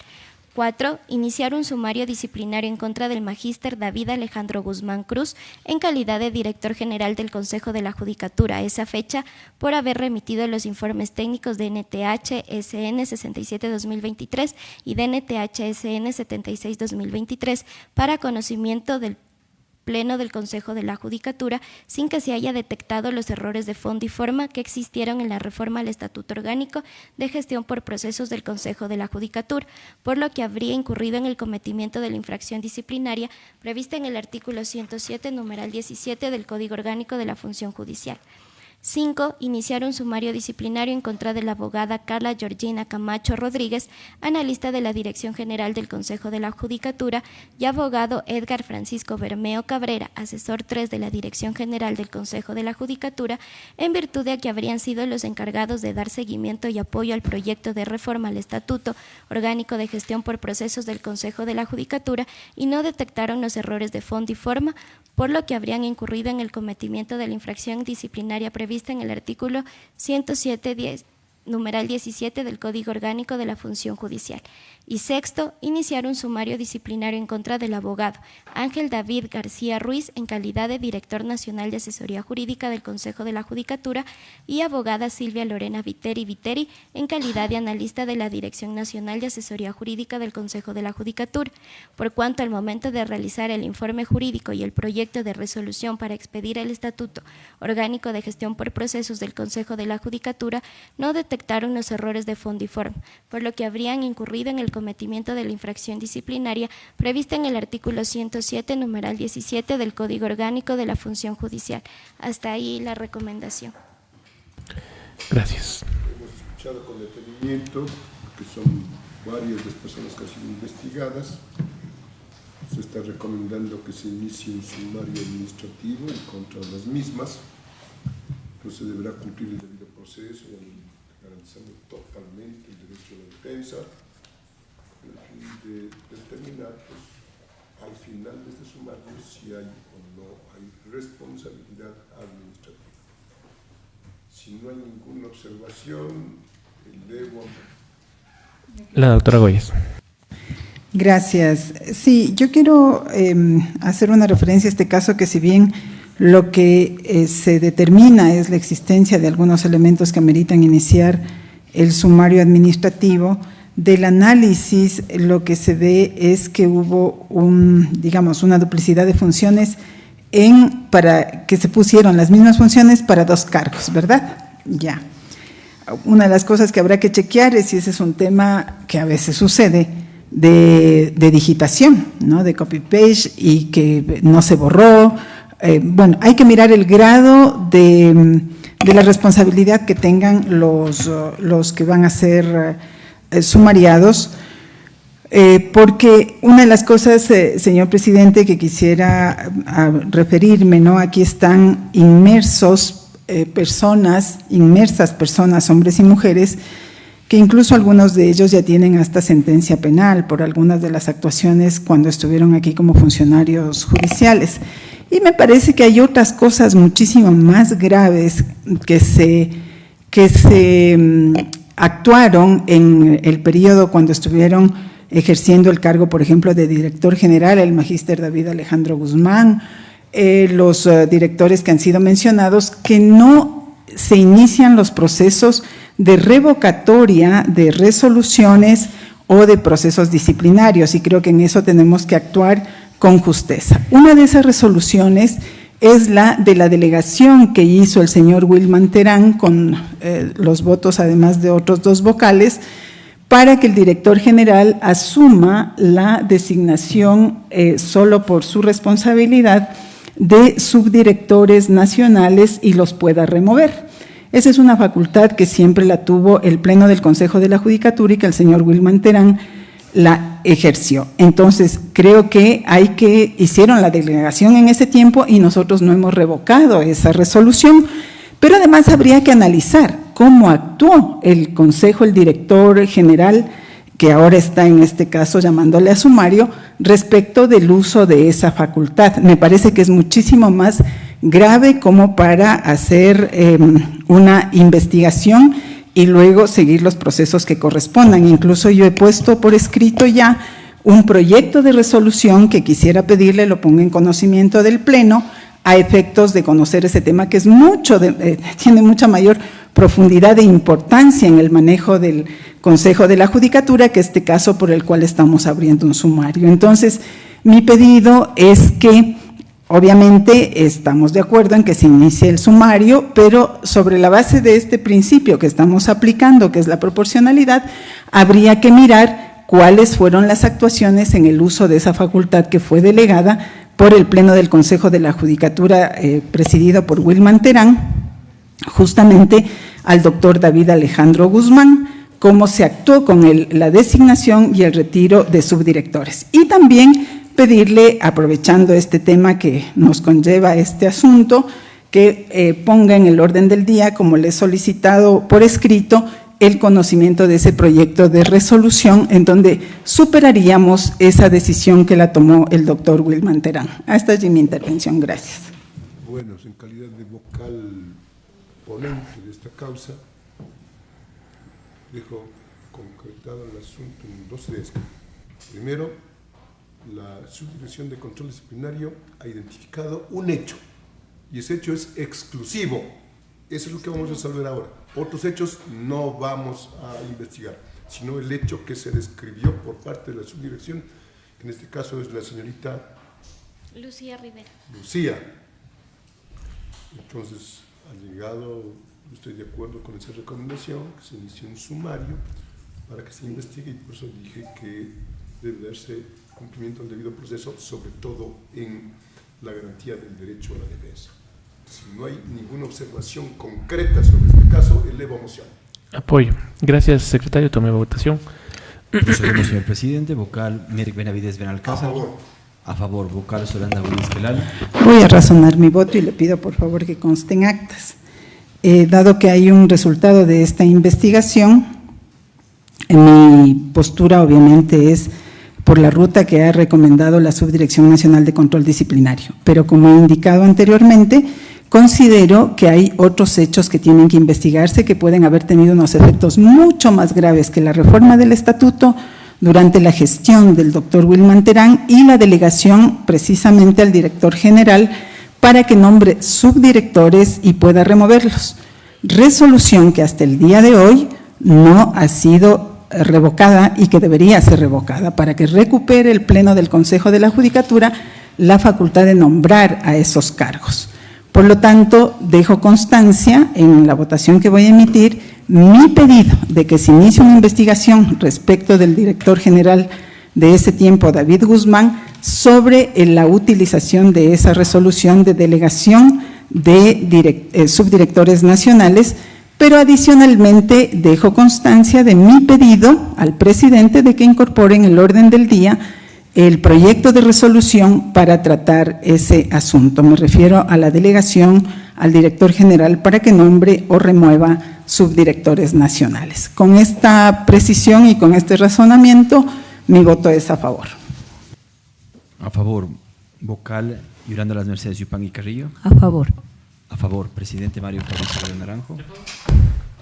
4. Iniciar un sumario disciplinario en contra del magíster David Alejandro Guzmán Cruz en calidad de director general del Consejo de la Judicatura a esa fecha por haber remitido los informes técnicos de DNTH-SN 67-2023 y DNTH-SN 76-2023 para conocimiento del Pleno del Consejo de la Judicatura sin que se haya detectado los errores de fondo y forma que existieron en la reforma al Estatuto Orgánico de Gestión por Procesos del Consejo de la Judicatura, por lo que habría incurrido en el cometimiento de la infracción disciplinaria prevista en el artículo 107, numeral 17 del Código Orgánico de la Función Judicial. 5. Iniciar un sumario disciplinario en contra de la abogada Carla Georgina Camacho Rodríguez, analista de la Dirección General del Consejo de la Judicatura, y abogado Edgar Francisco Bermeo Cabrera, asesor 3 de la Dirección General del Consejo de la Judicatura, en virtud de que habrían sido los encargados de dar seguimiento y apoyo al proyecto de reforma al Estatuto Orgánico de Gestión por Procesos del Consejo de la Judicatura y no detectaron los errores de fondo y forma, por lo que habrían incurrido en el cometimiento de la infracción disciplinaria prevista en el artículo 107, numeral 17 del Código Orgánico de la Función Judicial. Y 6. Iniciar un sumario disciplinario en contra del abogado Ángel David García Ruiz en calidad de Director Nacional de Asesoría Jurídica del Consejo de la Judicatura y abogada Silvia Lorena Viteri en calidad de analista de la Dirección Nacional de Asesoría Jurídica del Consejo de la Judicatura, por cuanto al momento de realizar el informe jurídico y el proyecto de resolución para expedir el Estatuto Orgánico de Gestión por Procesos del Consejo de la Judicatura no detectaron los errores de fondo y forma, por lo que habrían incurrido en el cometimiento de la infracción disciplinaria prevista en el artículo 107, numeral 17 del Código Orgánico de la Función Judicial. Hasta ahí la recomendación. Gracias. Hemos escuchado con detenimiento que son varias las personas que han sido investigadas. Se está recomendando que se inicie un sumario administrativo en contra de las mismas. Entonces se deberá cumplir el debido proceso, garantizando totalmente el derecho a la defensa, con el fin de determinar al final de este sumario si hay o no hay responsabilidad administrativa. Si no hay ninguna observación, elevo. La doctora Goyes. Gracias. Sí, yo quiero hacer una referencia a este caso que, si bien lo que se determina es la existencia de algunos elementos que ameritan iniciar el sumario administrativo, del análisis lo que se ve es que hubo una duplicidad de funciones para que se pusieron las mismas funciones para dos cargos, ¿verdad? Ya. Una de las cosas que habrá que chequear es si ese es un tema que a veces sucede de digitación, ¿no? De copy-paste y que no se borró. Bueno, hay que mirar el grado de la responsabilidad que tengan los que van a ser sumariados, porque una de las cosas, señor presidente, que quisiera referirme, ¿no? Aquí están inmersas personas, hombres y mujeres, que incluso algunos de ellos ya tienen hasta sentencia penal por algunas de las actuaciones cuando estuvieron aquí como funcionarios judiciales. Y me parece que hay otras cosas muchísimo más graves que se actuaron en el periodo cuando estuvieron ejerciendo el cargo, por ejemplo, de director general, el magíster David Alejandro Guzmán, los directores que han sido mencionados, que no se inician los procesos de revocatoria de resoluciones o de procesos disciplinarios, y creo que en eso tenemos que actuar con justeza. Una de esas resoluciones es la de la delegación que hizo el señor Wilman Terán con los votos, además de otros 2 vocales, para que el director general asuma la designación solo por su responsabilidad de subdirectores nacionales y los pueda remover. Esa es una facultad que siempre la tuvo el Pleno del Consejo de la Judicatura y que el señor Wilman Terán la ejerció. Entonces, creo que hicieron la delegación en ese tiempo y nosotros no hemos revocado esa resolución, pero además habría que analizar cómo actuó el Consejo, el director general, que ahora está en este caso llamándole a sumario, respecto del uso de esa facultad. Me parece que es muchísimo más grave como para hacer una investigación y luego seguir los procesos que correspondan. Incluso yo he puesto por escrito ya un proyecto de resolución que quisiera pedirle lo ponga en conocimiento del Pleno a efectos de conocer ese tema, que es tiene mucha mayor profundidad e importancia en el manejo del Consejo de la Judicatura que este caso por el cual estamos abriendo un sumario. Entonces, mi pedido es que, obviamente, estamos de acuerdo en que se inicie el sumario, pero sobre la base de este principio que estamos aplicando, que es la proporcionalidad, habría que mirar cuáles fueron las actuaciones en el uso de esa facultad que fue delegada por el Pleno del Consejo de la Judicatura, presidido por Wilman Terán, justamente al doctor David Alejandro Guzmán, cómo se actuó con la designación y el retiro de subdirectores. Y también pedirle, aprovechando este tema que nos conlleva este asunto, que ponga en el orden del día, como le he solicitado por escrito, el conocimiento de ese proyecto de resolución en donde superaríamos esa decisión que la tomó el doctor Wilman Terán. Hasta allí mi intervención. Gracias. Bueno, en calidad de vocal ponente de esta causa, dejo concretado el asunto en 2 ideas. Primero, la Subdirección de Control Disciplinario ha identificado un hecho, y ese hecho es exclusivo. Eso es lo que vamos a resolver ahora. Otros hechos no vamos a investigar, sino el hecho que se describió por parte de la subdirección, que en este caso es la señorita Lucía Rivera. Lucía. Entonces, ha llegado, estoy de acuerdo con esa recomendación, que se inicie un sumario para que se investigue, y por eso dije que debe darse cumplimiento al debido proceso, sobre todo en la garantía del derecho a la defensa. Si no hay ninguna observación concreta sobre este caso, elevo moción. Apoyo. Gracias, secretario. Tomé votación. Procedemos, señor presidente. Vocal Merck Benavides Benalcázar. A favor. A favor. Vocal Solanda Gómez Quelal. Voy a razonar mi voto y le pido por favor que conste en actas. Dado que hay un resultado de esta investigación, mi postura obviamente es por la ruta que ha recomendado la Subdirección Nacional de Control Disciplinario. Pero como he indicado anteriormente, considero que hay otros hechos que tienen que investigarse que pueden haber tenido unos efectos mucho más graves que la reforma del estatuto durante la gestión del doctor Wilman Terán y la delegación precisamente al director general para que nombre subdirectores y pueda removerlos. Resolución que hasta el día de hoy no ha sido revocada y que debería ser revocada para que recupere el Pleno del Consejo de la Judicatura la facultad de nombrar a esos cargos. Por lo tanto, dejo constancia en la votación que voy a emitir mi pedido de que se inicie una investigación respecto del director general de ese tiempo, David Guzmán, sobre la utilización de esa resolución de delegación de subdirectores nacionales, pero adicionalmente dejo constancia de mi pedido al presidente de que incorpore en el orden del día el proyecto de resolución para tratar ese asunto. Me refiero a la delegación al director general para que nombre o remueva subdirectores nacionales. Con esta precisión y con este razonamiento, mi voto es a favor. A favor, vocal Yolanda Las Mercedes Yupangui Carrillo. A favor. A favor, presidente Mario Fabricio Naranjo.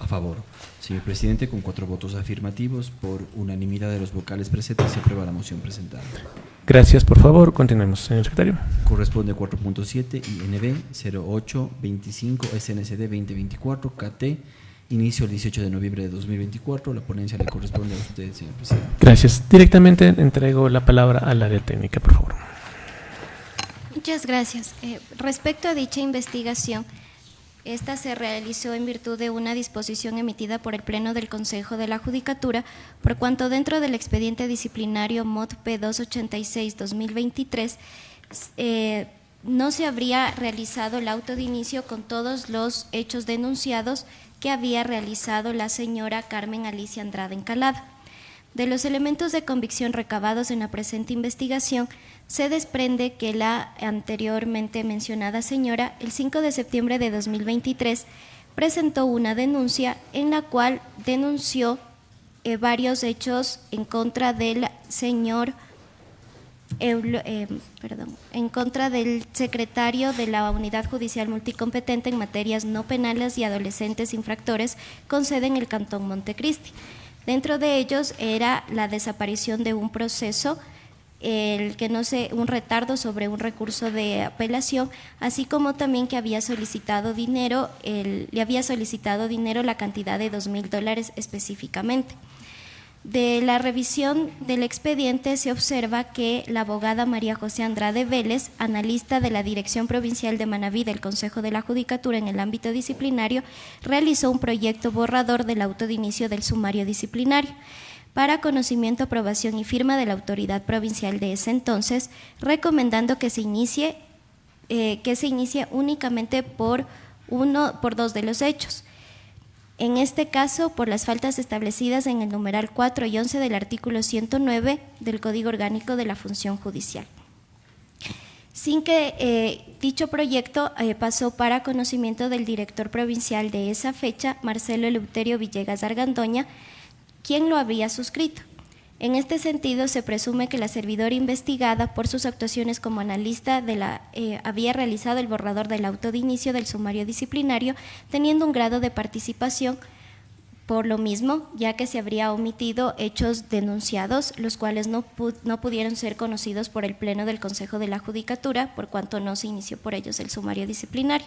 A favor. Señor presidente, con 4 votos afirmativos, por unanimidad de los vocales presentes, se aprueba la moción presentada. Gracias, por favor. Continuemos, señor secretario. Corresponde 4.7 INB 0825 SNCD 2024 KT, inicio el 18 de noviembre de 2024. La ponencia le corresponde a usted, señor presidente. Gracias. Directamente entrego la palabra al área técnica, por favor. Muchas gracias. Respecto a dicha investigación, esta se realizó en virtud de una disposición emitida por el Pleno del Consejo de la Judicatura, por cuanto dentro del expediente disciplinario MOD P286-2023 no se habría realizado el auto de inicio con todos los hechos denunciados que había realizado la señora Carmen Alicia Andrade Encalada. De los elementos de convicción recabados en la presente investigación, se desprende que la anteriormente mencionada señora, el 5 de septiembre de 2023, presentó una denuncia en la cual denunció varios hechos en contra del señor, en contra del secretario de la Unidad Judicial Multicompetente en materias no penales y adolescentes infractores con sede en el Cantón Montecristi. Dentro de ellos era la desaparición de un proceso, un retardo sobre un recurso de apelación, así como también que había solicitado dinero, le había solicitado dinero la cantidad de $2,000 específicamente. De la revisión del expediente se observa que la abogada María José Andrade Vélez, analista de la Dirección Provincial de Manabí del Consejo de la Judicatura en el ámbito disciplinario, realizó un proyecto borrador del auto de inicio del sumario disciplinario para conocimiento, aprobación y firma de la autoridad provincial de ese entonces, recomendando que se inicie únicamente por 2 de los hechos. En este caso, por las faltas establecidas en el numeral 4 y 11 del artículo 109 del Código Orgánico de la Función Judicial. Sin que dicho proyecto pasó para conocimiento del director provincial de esa fecha, Marcelo Eleuterio Villegas Argandoña, quien lo había suscrito. En este sentido, se presume que la servidora investigada, por sus actuaciones como analista había realizado el borrador del auto de inicio del sumario disciplinario, teniendo un grado de participación por lo mismo, ya que se habría omitido hechos denunciados, los cuales no pudieron ser conocidos por el Pleno del Consejo de la Judicatura, por cuanto no se inició por ellos el sumario disciplinario.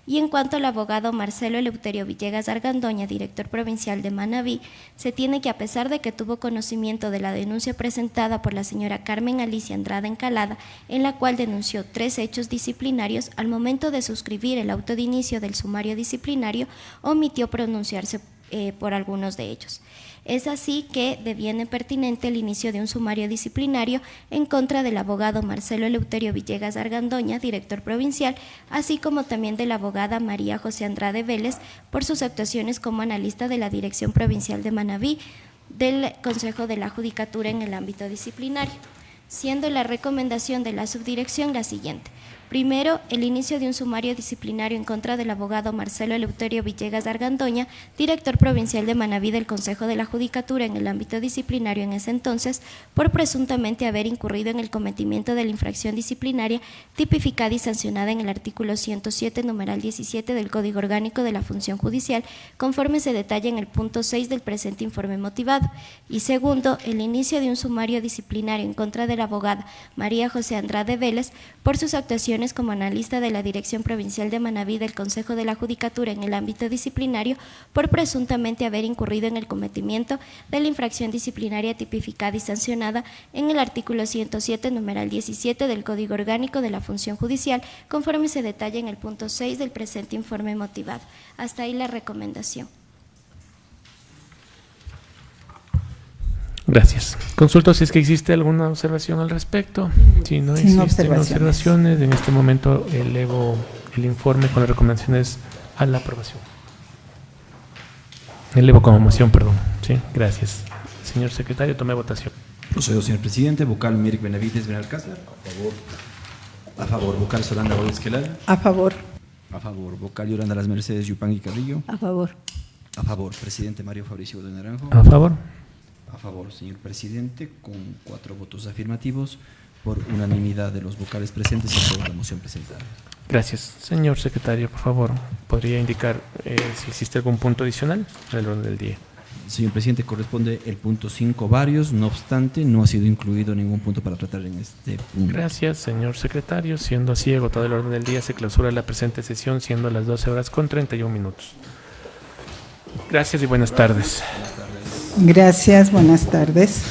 Y en cuanto al abogado Marcelo Eleuterio Villegas Argandoña, director provincial de Manabí, se tiene que, a pesar de que tuvo conocimiento de la denuncia presentada por la señora Carmen Alicia Andrade Encalada, en la cual denunció 3 hechos disciplinarios, al momento de suscribir el auto de inicio del sumario disciplinario, omitió pronunciarse por algunos de ellos. Es así que deviene pertinente el inicio de un sumario disciplinario en contra del abogado Marcelo Eleuterio Villegas Argandoña, director provincial, así como también de la abogada María José Andrade Vélez por sus actuaciones como analista de la Dirección Provincial de Manabí del Consejo de la Judicatura en el ámbito disciplinario, siendo la recomendación de la subdirección la siguiente. Primero, el inicio de un sumario disciplinario en contra del abogado Marcelo Eleuterio Villegas Argandoña, director provincial de Manabí del Consejo de la Judicatura en el ámbito disciplinario en ese entonces, por presuntamente haber incurrido en el cometimiento de la infracción disciplinaria tipificada y sancionada en el artículo 107, numeral 17 del Código Orgánico de la Función Judicial, conforme se detalla en el punto 6 del presente informe motivado. Y segundo, el inicio de un sumario disciplinario en contra de la abogada María José Andrade Vélez por sus actuaciones como analista de la Dirección Provincial de Manabí del Consejo de la Judicatura en el ámbito disciplinario por presuntamente haber incurrido en el cometimiento de la infracción disciplinaria tipificada y sancionada en el artículo 107, numeral 17 del Código Orgánico de la Función Judicial, conforme se detalla en el punto 6 del presente informe motivado. Hasta ahí la recomendación. Gracias. Consulto si es que existe alguna observación al respecto. Si no Sin existen observaciones, en este momento elevo el informe con las recomendaciones a la aprobación. Elevo como moción, perdón. Sí, gracias. Señor secretario, tome votación. Procedo, señor presidente. Vocal Mirik Benavides Benalcázar. A favor. A favor. Vocal Solanda Esquelal. A favor. A favor. Vocal Yolanda Las Mercedes Yupangui Carrillo. A favor. A favor. Presidente Mario Fabricio de Naranjo. A favor. A favor, señor presidente, con 4 votos afirmativos, por unanimidad de los vocales presentes y por la moción presentada. Gracias. Señor secretario, por favor, ¿podría indicar si existe algún punto adicional en el orden del día? Señor presidente, corresponde el punto 5 varios, no obstante, no ha sido incluido ningún punto para tratar en este punto. Gracias, señor secretario. Siendo así, agotado el orden del día, se clausura la presente sesión, siendo las 12:31. Gracias y buenas tardes. Gracias, buenas tardes.